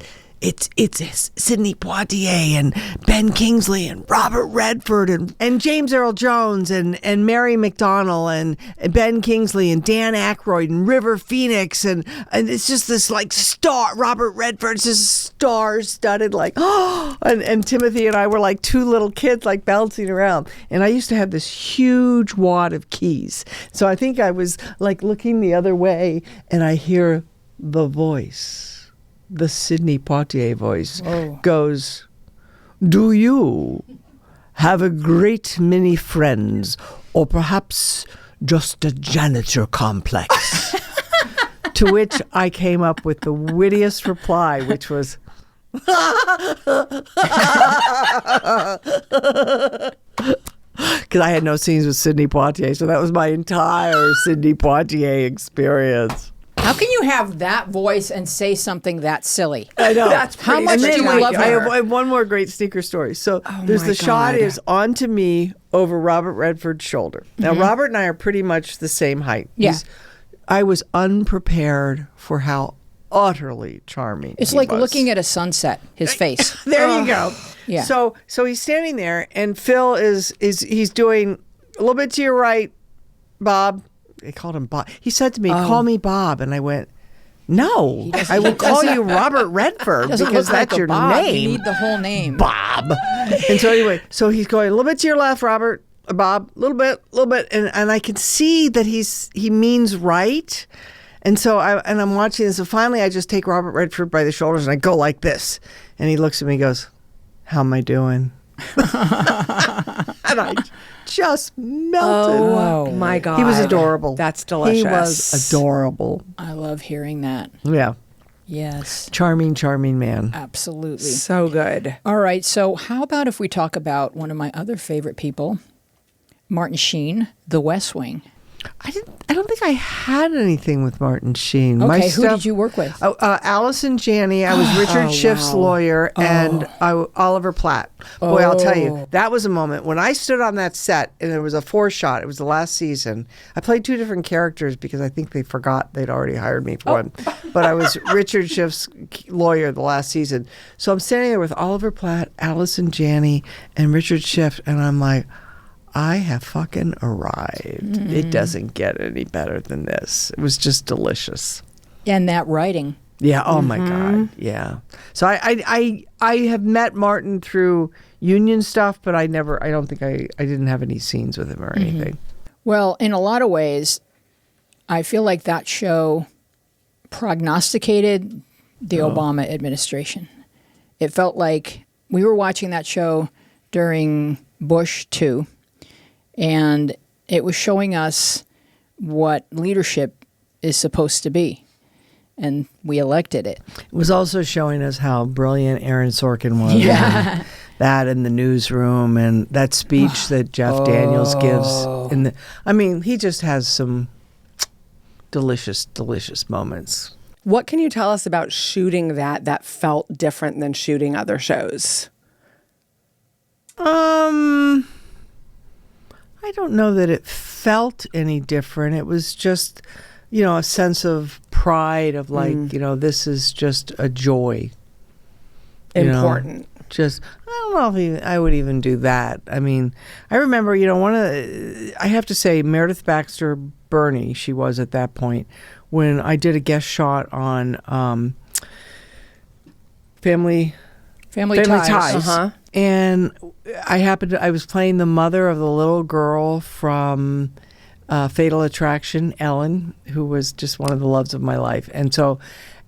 Sidney Poitier and Ben Kingsley and Robert Redford and James Earl Jones and Mary McDonnell and Ben Kingsley and Dan Aykroyd and River Phoenix and it's just this like star. Robert Redford's just star-studded and Timothy and I were like two little kids like bouncing around. And I used to have this huge wad of keys. So I think I was like looking the other way and I hear the voice. The Sidney Poitier voice goes, "Do you have a great many friends, or perhaps just a janitor complex?" To which I came up with the wittiest reply, which was, because I had no scenes with Sidney Poitier, so that was my entire Sidney Poitier experience. How can you have that voice and say something that silly? I know. How much do you love her? I have one more great sneaker story. So there's the shot is onto me over Robert Redford's shoulder. Now, Robert and I are pretty much the same height. Yeah. I was unprepared for how utterly charming it's he like was. Looking at a sunset, his face. There you go. Yeah. So he's standing there, and Phil he's doing a little bit to your right, Bob. They called him Bob. He said to me, "Call me Bob," and I went, "No, I will call you Robert Redford because that's your name. You need the whole name, Bob." And so anyway, so he's going a little bit to your left, Robert, Bob, a little bit, and I can see that he means right. And so I'm watching this, and finally I just take Robert Redford by the shoulders and I go like this, and he looks at me and goes, "How am I doing?" And just melted. Oh, my God. He was adorable. That's delicious. He was adorable. I love hearing that. Yeah. Yes. Charming, charming man. Absolutely. So good. All right. So how about if we talk about one of my other favorite people, Martin Sheen, The West Wing? I don't think I had anything with Martin Sheen. Okay, who did you work with? Allison Janney. I was Richard Schiff's lawyer, and Oliver Platt. Boy, I'll tell you, that was a moment when I stood on that set, and there was a 4-shot. It was the last season. I played 2 different characters because I think they forgot they'd already hired me for one. But I was Richard Schiff's lawyer the last season. So I'm standing there with Oliver Platt, Allison Janney, and Richard Schiff, and I'm like, I have fucking arrived. It doesn't get any better than this. It was just delicious. And that writing. Yeah. Oh my God. Yeah. So I have met Martin through union stuff, but I don't think I didn't have any scenes with him or anything. Well, in a lot of ways, I feel like that show prognosticated the Obama administration. It felt like we were watching that show during Bush 2. And it was showing us what leadership is supposed to be. And we elected it. It was also showing us how brilliant Aaron Sorkin was. Yeah. That in the newsroom and that speech that Jeff Daniels gives. He just has some delicious, delicious moments. What can you tell us about shooting that felt different than shooting other shows? I don't know that it felt any different. It was just, a sense of pride of like, this is just a joy. Important. I don't know if I would even do that. I mean, I remember, I have to say, Meredith Baxter Burney, she was at that point, when I did a guest shot on Family Ties. And I was playing the mother of the little girl from Fatal Attraction, Ellen, who was just one of the loves of my life. And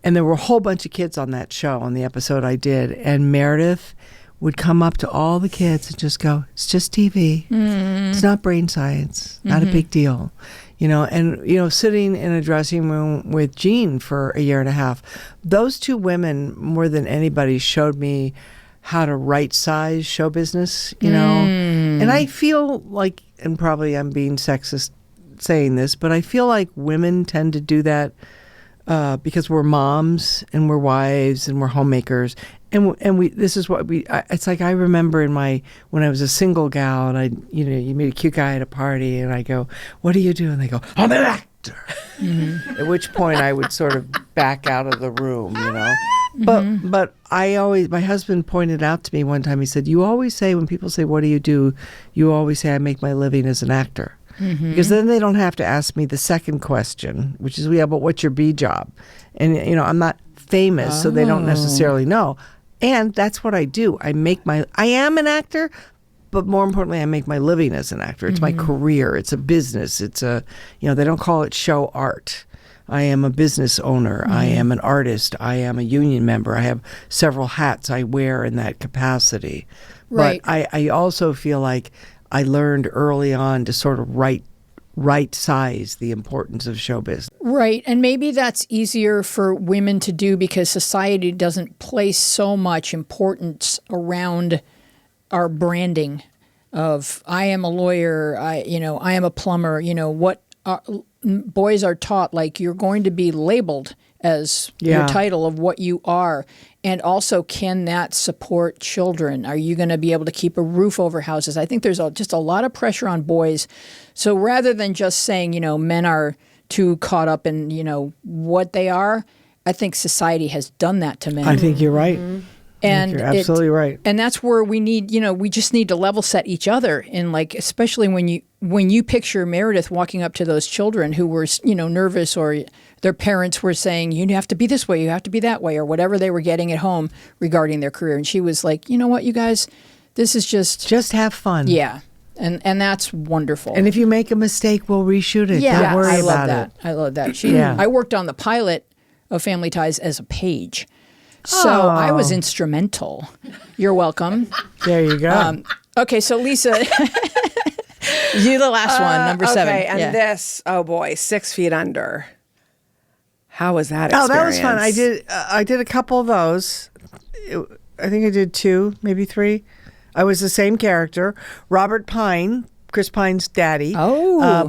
there were a whole bunch of kids on that show, on the episode I did. And Meredith would come up to all the kids and just go, it's just TV. It's not brain science, not a big deal. Sitting in a dressing room with Jean for a year and a half, those 2 women, more than anybody, showed me how to right-size show business, And I feel like, and probably I'm being sexist saying this, but I feel like women tend to do that because we're moms and we're wives and we're homemakers. And we this is what it's like. I remember when I was a single gal and you meet a cute guy at a party and I go, what do you do? And they go, I'm an actor. At which point I would sort of back out of the room, But my husband pointed out to me one time, he said, you always say, when people say, what do? You always say, I make my living as an actor. Because then they don't have to ask me the second question, which is, but what's your B job? And, I'm not famous, so they don't necessarily know. And that's what I do. I am an actor, but more importantly, I make my living as an actor. It's my career. It's a business. It's they don't call it show art. I am a business owner. I am an artist. I am a union member. I have several hats I wear in that capacity. Right. But I also feel like I learned early on to sort of right size the importance of show business. Right. And maybe that's easier for women to do because society doesn't place so much importance around our branding of I am a lawyer, I am a plumber, what boys are taught, like you're going to be labeled as your title of what you are. And also, can that support children? Are you going to be able to keep a roof over houses? I think there's just a lot of pressure on boys. So rather than just saying, men are too caught up in, what they are, I think society has done that to men. I think you're right. And you're absolutely right. And that's where we need, we just need to level set each other. And especially when you picture Meredith walking up to those children who were, nervous, or their parents were saying, you have to be this way, you have to be that way, or whatever they were getting at home regarding their career. And she was like, you know what, you guys, this is just have fun. Yeah. And that's wonderful. And if you make a mistake, we'll reshoot it. Yeah, Don't worry about it. I love that. I worked on the pilot of Family Ties as a page. So I was instrumental. You're welcome. There you go. Okay, so Lisa, You the last one, number 7. Okay, and Yeah. this, oh boy, 6 Feet Under. How was that experience? Oh, that was fun. I did a couple of those. I think I did 2, maybe 3. I was the same character. Robert Pine, Chris Pine's daddy,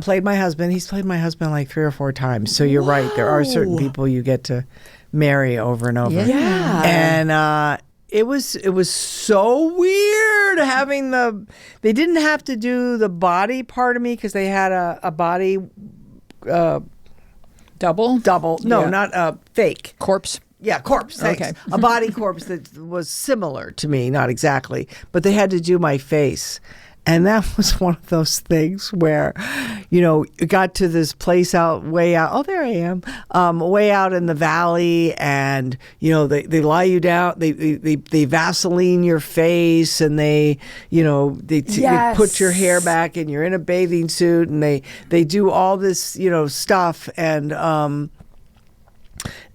played my husband. He's played my husband like 3 or 4 times. So you're right. There are certain people you get to marry over and over. Yeah. And it was so weird having they didn't have to do the body part of me because they had a body Double? No, Yeah. not fake. Corpse? Yeah, corpse. Thanks. Okay. A body corpse that was similar to me, not exactly, but they had to do my face. And that was one of those things where, it got to this place way out. Oh, there I am. Way out in the valley, and they lie you down. They Vaseline your face, and they put your hair back, and you're in a bathing suit, and they do all this stuff, and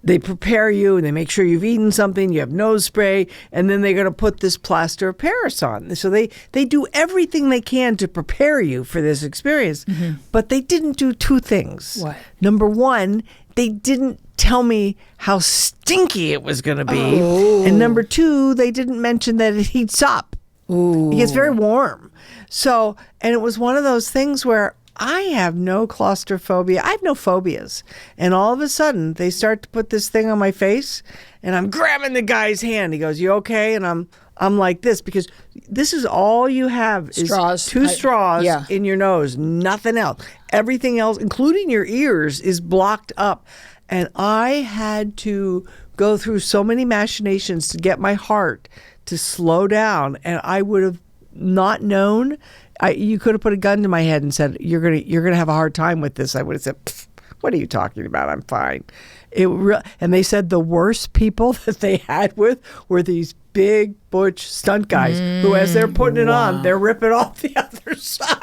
they prepare you and they make sure you've eaten something, you have nose spray, and then they're going to put this plaster of Paris on. So they do everything they can to prepare you for this experience. Mm-hmm. But they didn't do 2 things. What? Number 1, they didn't tell me how stinky it was going to be. Oh. And number 2, they didn't mention that it heats up. Ooh. It gets very warm. So, and it was one of those things where I have no claustrophobia. I have no phobias. And all of a sudden, they start to put this thing on my face, and I'm grabbing the guy's hand. He goes, "You okay?" And I'm like this, because this is all you have is straws. 2 straws yeah. in your nose, nothing else. Everything else, including your ears, is blocked up. And I had to go through so many machinations to get my heart to slow down, and I would have not known. You could have put a gun to my head and said, "You're gonna have a hard time with this." I would have said, "What are you talking about? I'm fine." And they said the worst people that they had were these big butch stunt guys who, as they're putting it on, they're ripping off the other side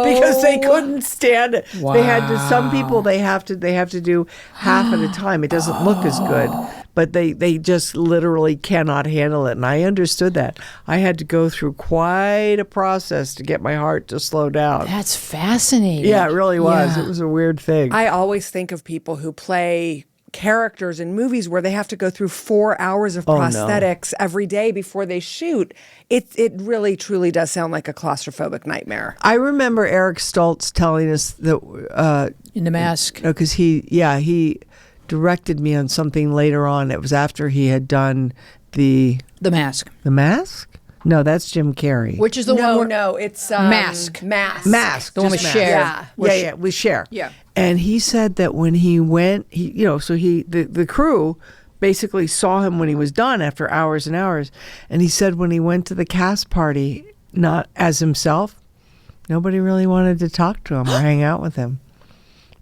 because they couldn't stand it. Wow. They had to. Some people they have to do half at a time. It doesn't look as good. But they just literally cannot handle it. And I understood that. I had to go through quite a process to get my heart to slow down. That's fascinating. Yeah, it really was. Yeah. It was a weird thing. I always think of people who play characters in movies where they have to go through 4 hours of prosthetics every day before they shoot. It really, truly does sound like a claustrophobic nightmare. I remember Eric Stoltz telling us that... in The Mask. Because he directed me on something later on. It was after he had done The Mask. The Mask? No, that's Jim Carrey. Which is the one where... No, it's... Mask. Mask. The one with Mask. Cher. Yeah. With Cher. Yeah. And he said that when he went, the crew basically saw him when he was done after hours and hours. And he said when he went to the cast party, not as himself, nobody really wanted to talk to him or hang out with him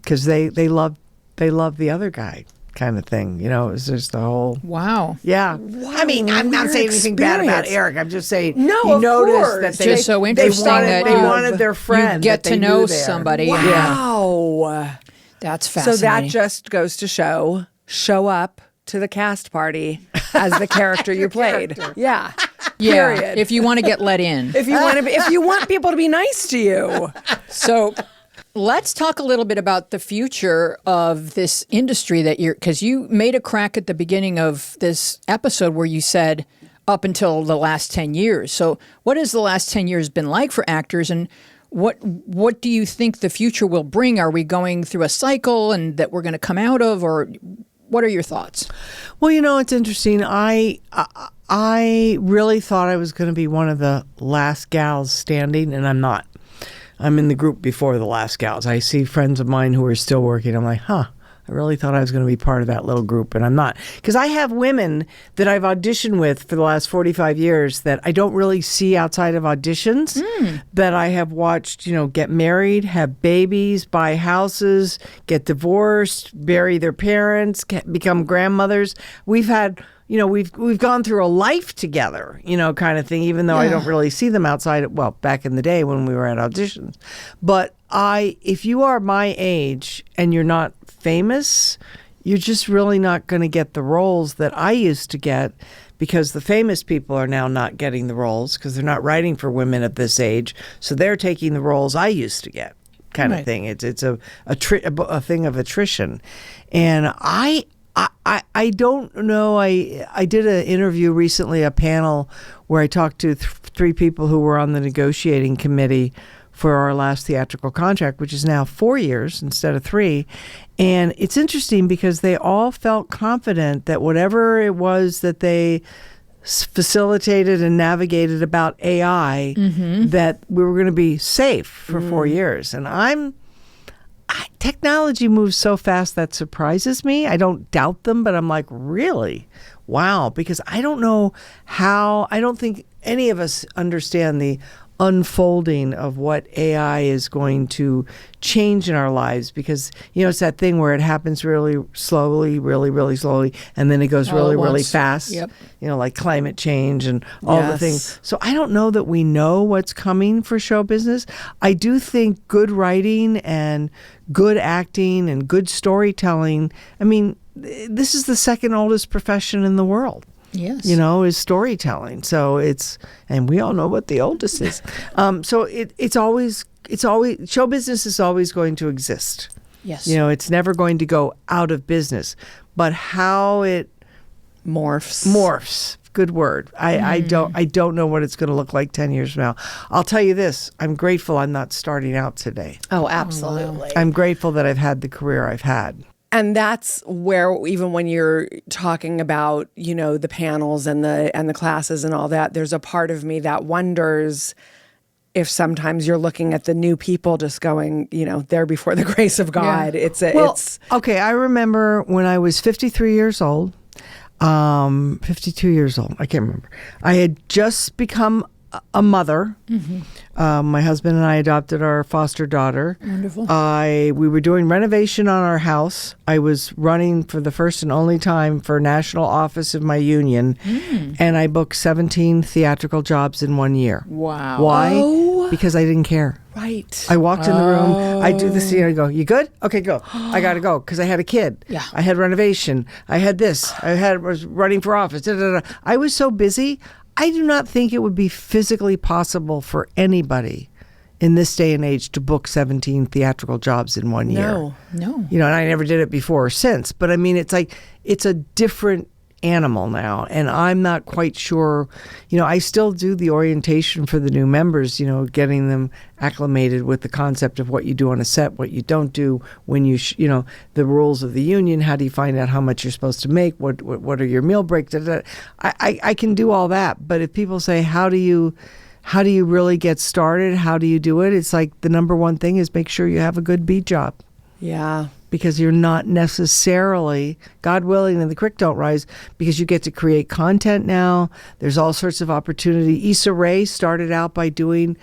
because they loved the other guy, kind of thing. It was just the whole... Wow. Yeah. I mean, I'm not saying anything bad about Eric. I'm just saying he noticed that it's just so interesting that they wanted their friend. You get that to they know knew there. somebody. Wow. That's fascinating. So that just goes to show up to the cast party as the character you played. Yeah. Period. If you want to get let in. If you want people to be nice to you. So let's talk a little bit about the future of this industry because you made a crack at the beginning of this episode where you said up until the last 10 years. So what has the last 10 years been like for actors, and what do you think the future will bring? Are we going through a cycle and that we're going to come out of, or what are your thoughts? Well, it's interesting. I really thought I was going to be one of the last gals standing, and I'm not. I'm in the group before the last gals. I see friends of mine who are still working. I'm like, I really thought I was going to be part of that little group, and I'm not. Because I have women that I've auditioned with for the last 45 years that I don't really see outside of auditions, that I have watched, get married, have babies, buy houses, get divorced, bury their parents, become grandmothers. We've had... we've gone through a life together, kind of thing, even though I don't really see them outside, back in the day when we were at auditions. But if you are my age and you're not famous, you're just really not going to get the roles that I used to get because the famous people are now not getting the roles because they're not writing for women of this age. So they're taking the roles I used to get, kind of thing. It's a thing of attrition. And I don't know. I did an interview recently, a panel where I talked to three people who were on the negotiating committee for our last theatrical contract, which is now 4 years instead of 3. And it's interesting because they all felt confident that whatever it was that they facilitated and navigated about AI, that we were going to be safe for 4 years. And technology moves so fast that surprises me. I don't doubt them, but I'm like, really? Wow. Because I don't know I don't think any of us understand the unfolding of what AI is going to change in our lives, because it's that thing where it happens really slowly, really slowly, and then it goes really fast. Yep. Like climate change and all the things. So I don't know that we know what's coming for show business. I do think good writing and good acting and good storytelling, I mean, this is the second oldest profession in the world. Yes. Is storytelling. So and we all know what the oldest is. So it's always show business is always going to exist. Yes. It's never going to go out of business, but how it morphs. Good word. I don't know what it's going to look like 10 years from now. I'll tell you this. I'm grateful I'm not starting out today. Oh, absolutely. I'm grateful that I've had the career I've had. And that's where, even when you're talking about, the panels and the classes and all that, there's a part of me that wonders if sometimes you're looking at the new people just going, they're before the grace of God. Yeah. Okay. I remember when I was 53 years old, 52 years old. I can't remember. I had just become a mother. My husband and I adopted our foster daughter. Wonderful. We were doing renovation on our house. I was running for the first and only time for national office of my union, and I booked 17 theatrical jobs in 1 year. Wow. Why? Oh. Because I didn't care. Right. I walked in the room. I do the scene. I go, "You good? Okay, go." I got to go because I had a kid. Yeah. I had renovation. I had this. Was running for office. I was so busy. I do not think it would be physically possible for anybody in this day and age to book 17 theatrical jobs in 1 year. No. And I never did it before or since. But I mean, it's like, it's a different animal now. And I'm not quite sure, I still do the orientation for the new members, getting them acclimated with the concept of what you do on a set, what you don't do, when you, the rules of the union, how do you find out how much you're supposed to make, what are your meal breaks, I can do all that. But if people say, how do you really get started? How do you do it? It's like the number one thing is make sure you have a good beat job. Yeah. Because you're not necessarily, God willing, and the creek don't rise, because you get to create content now. There's all sorts of opportunity. Issa Rae started out by doing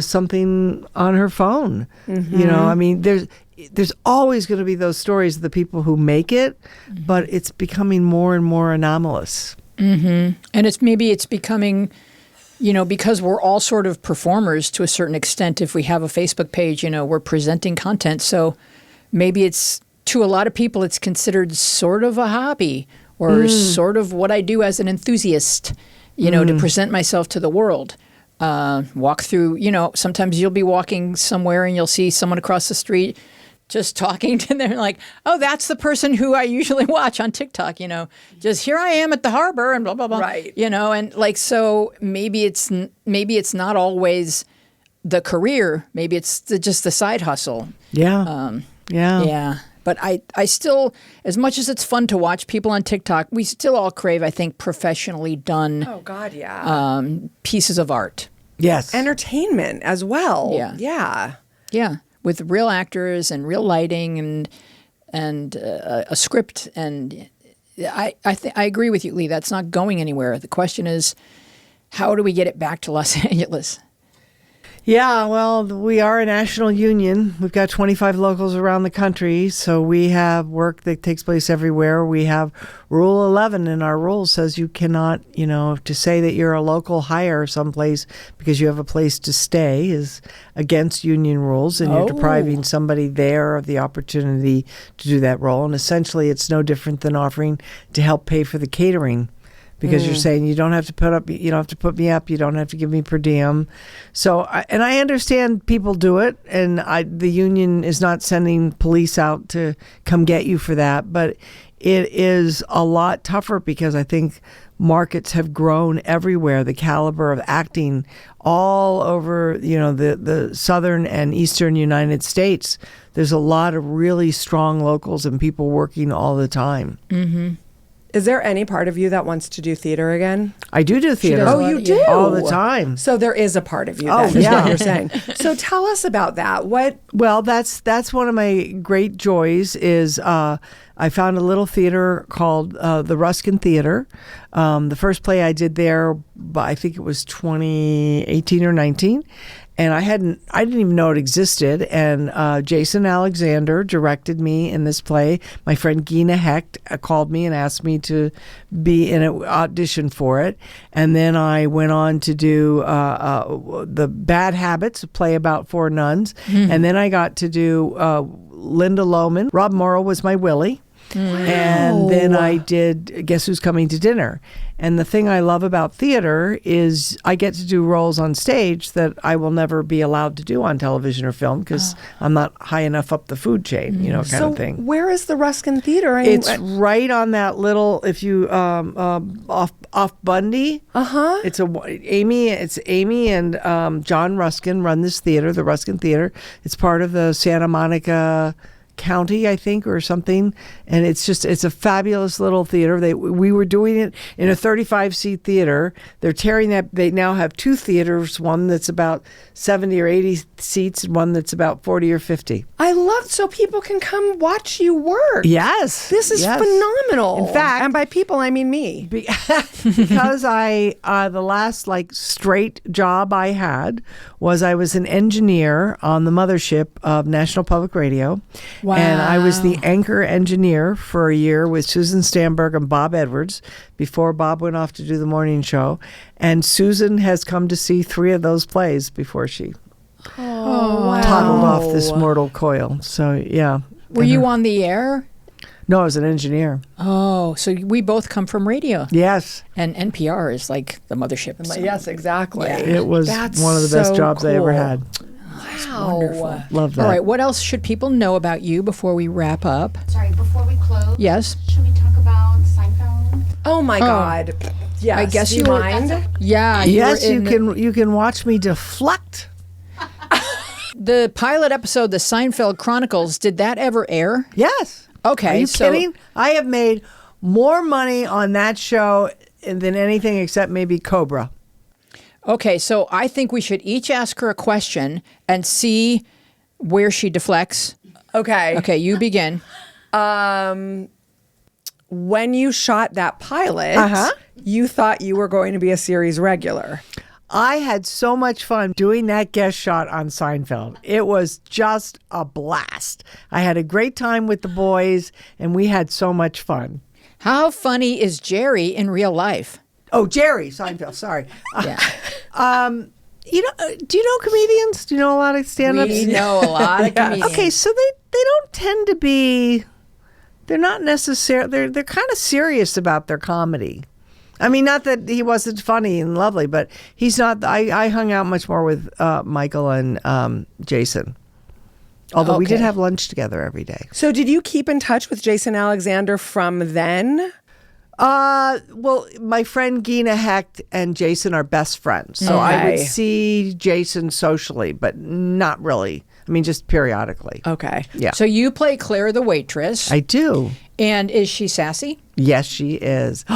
something on her phone. I mean, there's always going to be those stories of the people who make it, but it's becoming more and more anomalous. And it's becoming, because we're all sort of performers to a certain extent. If we have a Facebook page, we're presenting content. So maybe it's, to a lot of people, it's considered sort of a hobby or sort of what I do as an enthusiast, to present myself to the world. Walk through, sometimes you'll be walking somewhere and you'll see someone across the street just talking to them, like, oh, that's the person who I usually watch on TikTok, just here I am at the harbor and blah, blah, blah. Right. And like, so maybe it's not always the career. Maybe it's just the side hustle. Yeah. Yeah. But I still, as much as it's fun to watch people on TikTok, we still all crave, I think, professionally done Oh, God, yeah. Pieces of art. Yes. Entertainment as well. Yeah. Yeah. Yeah. With real actors and real lighting and a script. And I agree with you, Lee. That's not going anywhere. The question is, how do we get it back to Los Angeles? Yeah, well, we are a national union. We've got 25 locals around the country, so we have work that takes place everywhere. We have Rule 11 in our rules says you cannot, to say that you're a local hire someplace because you have a place to stay is against union rules, and you're depriving somebody there of the opportunity to do that role. And essentially, it's no different than offering to help pay for the catering, because you're saying you don't have to put me up, you don't have to give me per diem. So, I understand people do it, and the union is not sending police out to come get you for that, but it is a lot tougher because I think markets have grown everywhere. The caliber of acting all over, the southern and eastern United States. There's a lot of really strong locals and people working all the time. Mm-hmm. Is there any part of you that wants to do theater again? I do theater. Oh, you do? All the time. So there is a part of you Oh, that is yeah. what you're saying. So tell us about that. Well, that's one of my great joys is I found a little theater called the Ruskin Theatre. The first play I did there, I think it was 2018 or 19. And I didn't even know it existed. And Jason Alexander directed me in this play. My friend Gina Hecht called me and asked me to be in an audition for it. And then I went on to do The Bad Habits, a play about 4 nuns. And then I got to do Linda Lohman. Rob Morrow was my Willie. Wow. And then I did Guess Who's Coming to Dinner. And the thing I love about theater is I get to do roles on stage that I will never be allowed to do on television or film because I'm not high enough up the food chain, kind of thing. So where is the Ruskin Theater? It's right on that little, if you off Bundy. It's Amy and John Ruskin run this theater, the Ruskin Theater. It's part of the Santa Monica County, I think, or something, and it's a fabulous little theater. We were doing it in a 35-seat theater. They're tearing that. They now have 2 theaters, one that's about 70 or 80 seats and one that's about 40 or 50. I love so people can come watch you work. Yes, this is phenomenal. In fact, and by people I mean me, because the last straight job I had was I was an engineer on the mothership of National Public Radio. Wow. And I was the anchor engineer for a year with Susan Stamberg and Bob Edwards before Bob went off to do the morning show. And Susan has come to see 3 of those plays before she toddled off this mortal coil. So, yeah. Were you on the air? No, I was an engineer. Oh, so we both come from radio. Yes. And NPR is like the mothership. So. Yes, exactly. Yeah. It was one of the best jobs I ever had. Wow. Wonderful. Love that. All right, what else should people know about you before we wrap up? Sorry, before we close. Yes. Should we talk about Seinfeld? Oh my God. Yes. I guess Do you mind? Yeah. Yes, you can watch me deflect. The pilot episode, The Seinfeld Chronicles, did that ever air? Yes. Okay. Are you kidding? I have made more money on that show than anything except maybe Cobra. Okay, so I think we should each ask her a question and see where she deflects. Okay. Okay, you begin. When you shot that pilot, you thought you were going to be a series regular. I had so much fun doing that guest shot on Seinfeld. It was just a blast. I had a great time with the boys, and we had so much fun. How funny is Jerry in real life? Oh, Jerry Seinfeld. Sorry. Yeah. Do you know comedians? Do you know a lot of stand-ups? We know a lot of comedians. Okay, so they don't tend to be. They're not necessarily. They're kind of serious about their comedy. I mean, not that he wasn't funny and lovely, but he's not. I hung out much more with Michael and Jason. Although we did have lunch together every day. So did you keep in touch with Jason Alexander from then? Well, my friend Gina Hecht and Jason are best friends. So I would see Jason socially, but not really. I mean, just periodically. Okay. Yeah. So you play Claire the waitress. I do. And is she sassy? Yes, she is.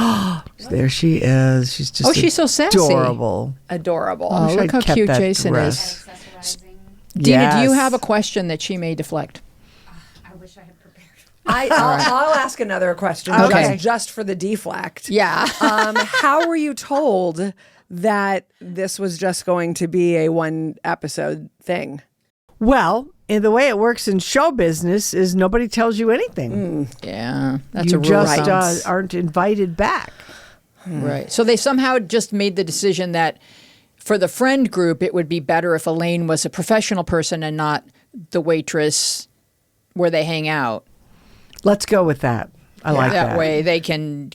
There she is. She's just she's so sassy. Adorable. Adorable. Oh, wish look I'd how kept cute that Jason dress. is. Dina, do you Yes. have a question that she may deflect? I wish I had prepared. I'll ask another question Okay. just for the deflect. Yeah. How were you told that this was just going to be a 1 episode thing? Well, the way it works in show business is nobody tells you anything. Yeah, that's You a just aren't invited back. Right. So they somehow just made the decision that for the friend group, it would be better if Elaine was a professional person and not the waitress where they hang out. Let's go with that. I like that. That way they can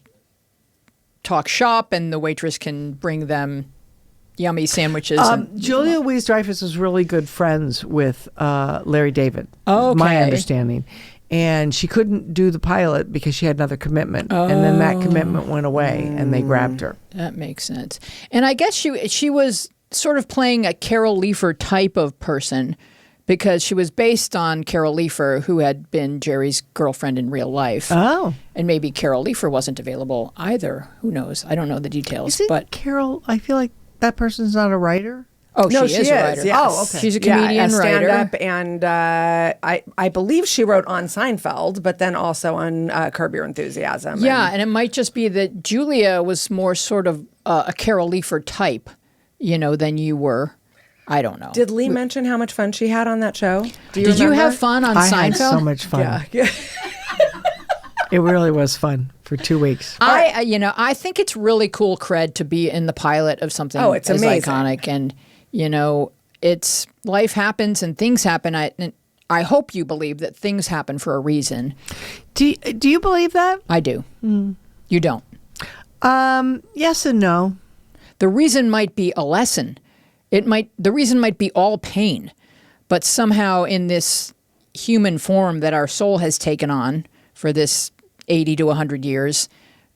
talk shop, and the waitress can bring them yummy sandwiches. Julia Louis-Dreyfus was really good friends with Larry David. Okay. My understanding. And she couldn't do the pilot because she had another commitment. And then that commitment went away and they grabbed her. That makes sense. And I guess she was sort of playing a Carol Leifer type of person because she was based on Carol Leifer, who had been Jerry's girlfriend in real life. Oh. And maybe Carol Leifer wasn't available either. Who knows? I don't know the details. But Carol, I feel like that person's not a writer. Oh, No, she is a writer. Yes. Oh, okay. She's a comedian, a writer. stand-up, and I believe she wrote on Seinfeld, but then also on Curb Your Enthusiasm. Yeah, and it might just be that Julia was more sort of a Carol Leifer type, than you were. I don't know. Did Lee mention how much fun she had on that show? Did you have fun on I Seinfeld? had so much fun. Yeah. It really was fun for 2 weeks. I think it's really cool cred to be in the pilot of something it's as amazing. iconic, and it's life happens and things happen. I hope you believe that things happen for a reason. Do you believe that? I do. You don't. Yes and no. The reason might be a lesson. The reason might be all pain, but somehow in this human form that our soul has taken on for this 80 to 100 years,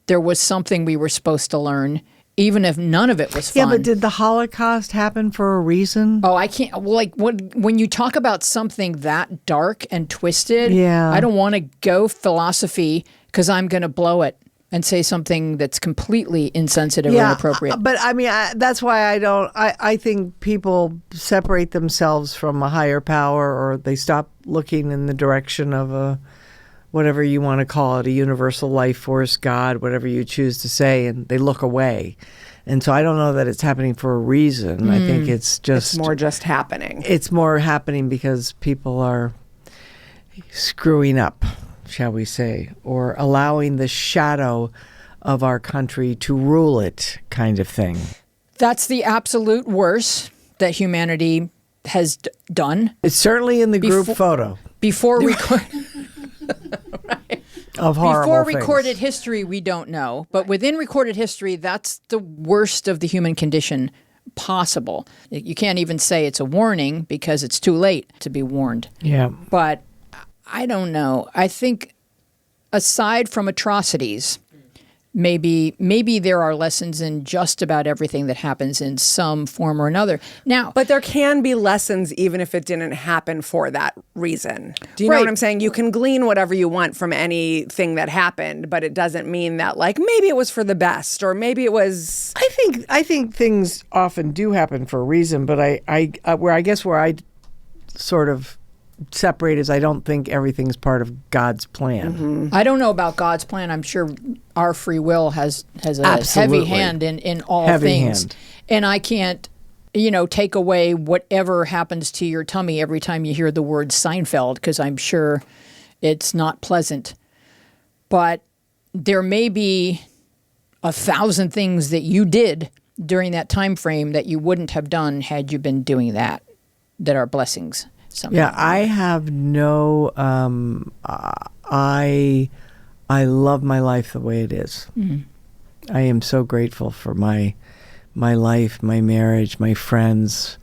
there was something we were supposed to learn, even if none of it was fun. Yeah, but did the Holocaust happen for a reason? Oh, I can't. Like when you talk about something that dark and twisted, Yeah. I don't want to go philosophy because I'm going to blow it and say something that's completely insensitive or inappropriate. But I mean, that's why I don't. I think people separate themselves from a higher power, or they stop looking in the direction of a whatever you want to call it, a universal life force, God, whatever you choose to say, and they look away. And so I don't know that it's happening for a reason. I think it's just... It's more just happening. It's more happening because people are screwing up, shall we say, or allowing the shadow of our country to rule it, kind of thing. That's the absolute worst that humanity has done. It's certainly in the group photo Before record... of horrible Before things. recorded history, we don't know. But within recorded history, that's the worst of the human condition possible. You can't even say it's a warning because it's too late to be warned. Yeah. But I don't know. I think aside from atrocities, maybe there are lessons in just about everything that happens in some form or another. Now, But there can be lessons even if it didn't happen for that reason. Do you know Right. what I'm saying? You can glean whatever you want from anything that happened, but it doesn't mean that like maybe it was for the best or maybe it was... I think things often do happen for a reason, but where I sort of separate is I don't think everything's part of God's plan. I don't know about God's plan. I'm sure our free will has a Absolutely. heavy hand in all Heavy things. hand. And I can't, take away whatever happens to your tummy every time you hear the word Seinfeld, because I'm sure it's not pleasant. But there may be 1,000 things that you did during that time frame that you wouldn't have done had you been doing that are blessings. Somehow. Yeah, I have no. I love my life the way it is. I am so grateful for my life, my marriage, my friends,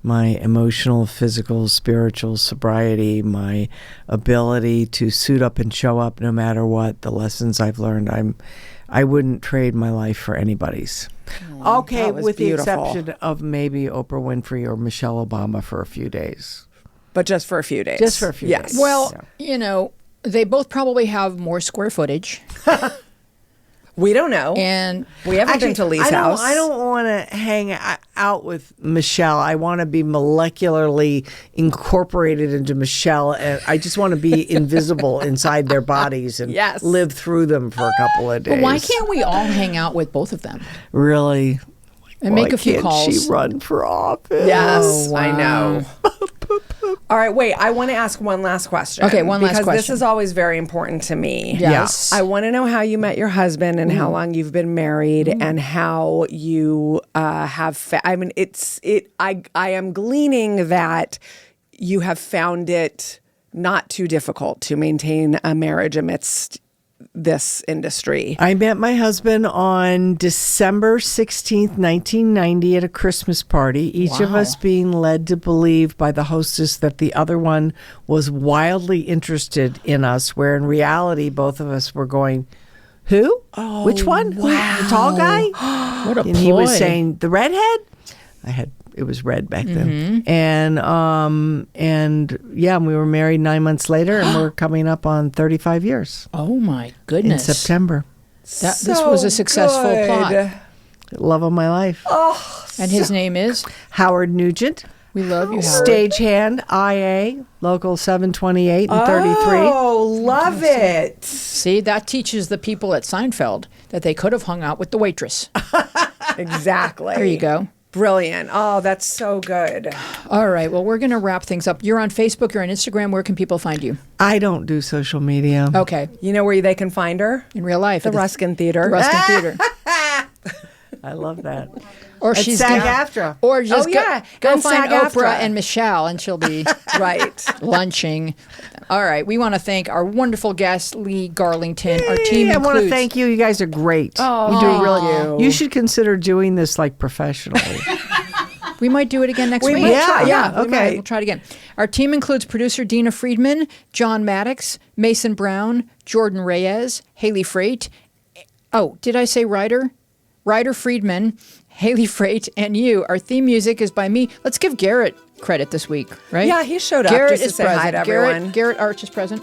my emotional, physical, spiritual sobriety, my ability to suit up and show up no matter what. The lessons I've learned, I wouldn't trade my life for anybody's. Okay, that was with beautiful. the exception of maybe Oprah Winfrey or Michelle Obama for a few days. But just for a few days. Just for a few days. Well, they both probably have more square footage. We don't know. And we haven't been to Lee's house. I don't want to hang out with Michelle. I want to be molecularly incorporated into Michelle, and I just want to be invisible inside their bodies and live through them for a couple of days. But why can't we all hang out with both of them? Really? And make a few calls. She run for office? Yes, Oh, wow. I know. All right, wait. I want to ask one last question. Okay, one last because this question. is always very important to me. Yes. I want to know how you met your husband and how long you've been married and how you have. I am gleaning that you have found it not too difficult to maintain a marriage amidst this industry? I met my husband on December 16th, 1990 at a Christmas party, each of us being led to believe by the hostess that the other one was wildly interested in us, where in reality, both of us were going, who? Oh, which one? wow. Who? The tall guy? What a And he was ploy. saying, the redhead? It was red back then. And yeah, we were married 9 months later, and we're coming up on 35 years Oh my in goodness. September. This was a successful plot. Love of my life. And his name is? Howard Nugent. We love you, Howard. Stagehand, IA, local 728 and 33. Oh, love it. See, that teaches the people at Seinfeld that they could have hung out with the waitress. Exactly. There you go. Brilliant. Oh, that's so good. All right. Well, we're going to wrap things up. You're on Facebook. You're on Instagram. Where can people find you? I don't do social media. Okay. You know where they can find her? In real life. The Ruskin Theater. The Ruskin Theater. I love that. Or At she's SAG-AFTRA. Or just go and find SAG-AFTRA. Oprah and Michelle, and she'll be Right. lunching. All right. We want to thank our wonderful guest, Lee Garlington. Our team I want to includes... thank you. You guys are great. Oh, you do really. you. You should consider doing this like professionally. We might do it again next week. might try. Yeah. We Okay. might. We'll try it again. Our team includes producer Dina Friedman, John Maddox, Mason Brown, Jordan Reyes, Haley Freight. Oh, did I say Ryder? Ryder Friedman, Haley Freight, and you. Our theme music is by me. Let's give Garrett credit this week, right? Yeah, he showed up Garrett just to is say present. hi to everyone. Garrett Arch is present.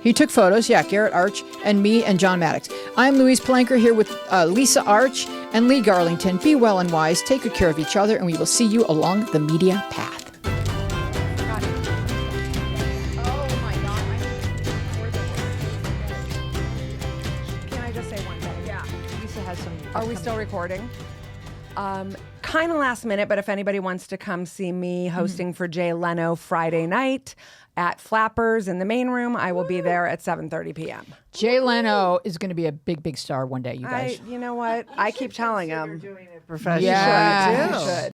He took photos. Yeah, Garrett Arch and me and John Maddox. I'm Louise Palanker here with Lisa Arch and Lee Garlington. Be well and wise. Take good care of each other, and we will see you along the media path. Can I just say one thing? Yeah, Lisa has some. Are we still recording? Kind of last minute, but if anybody wants to come see me hosting for Jay Leno Friday night at Flappers in the main room, I will be there at 7:30 p.m. Jay Leno is going to be a big, big star one day, you guys. You know what? I keep telling him. Professionally. Yeah. You should.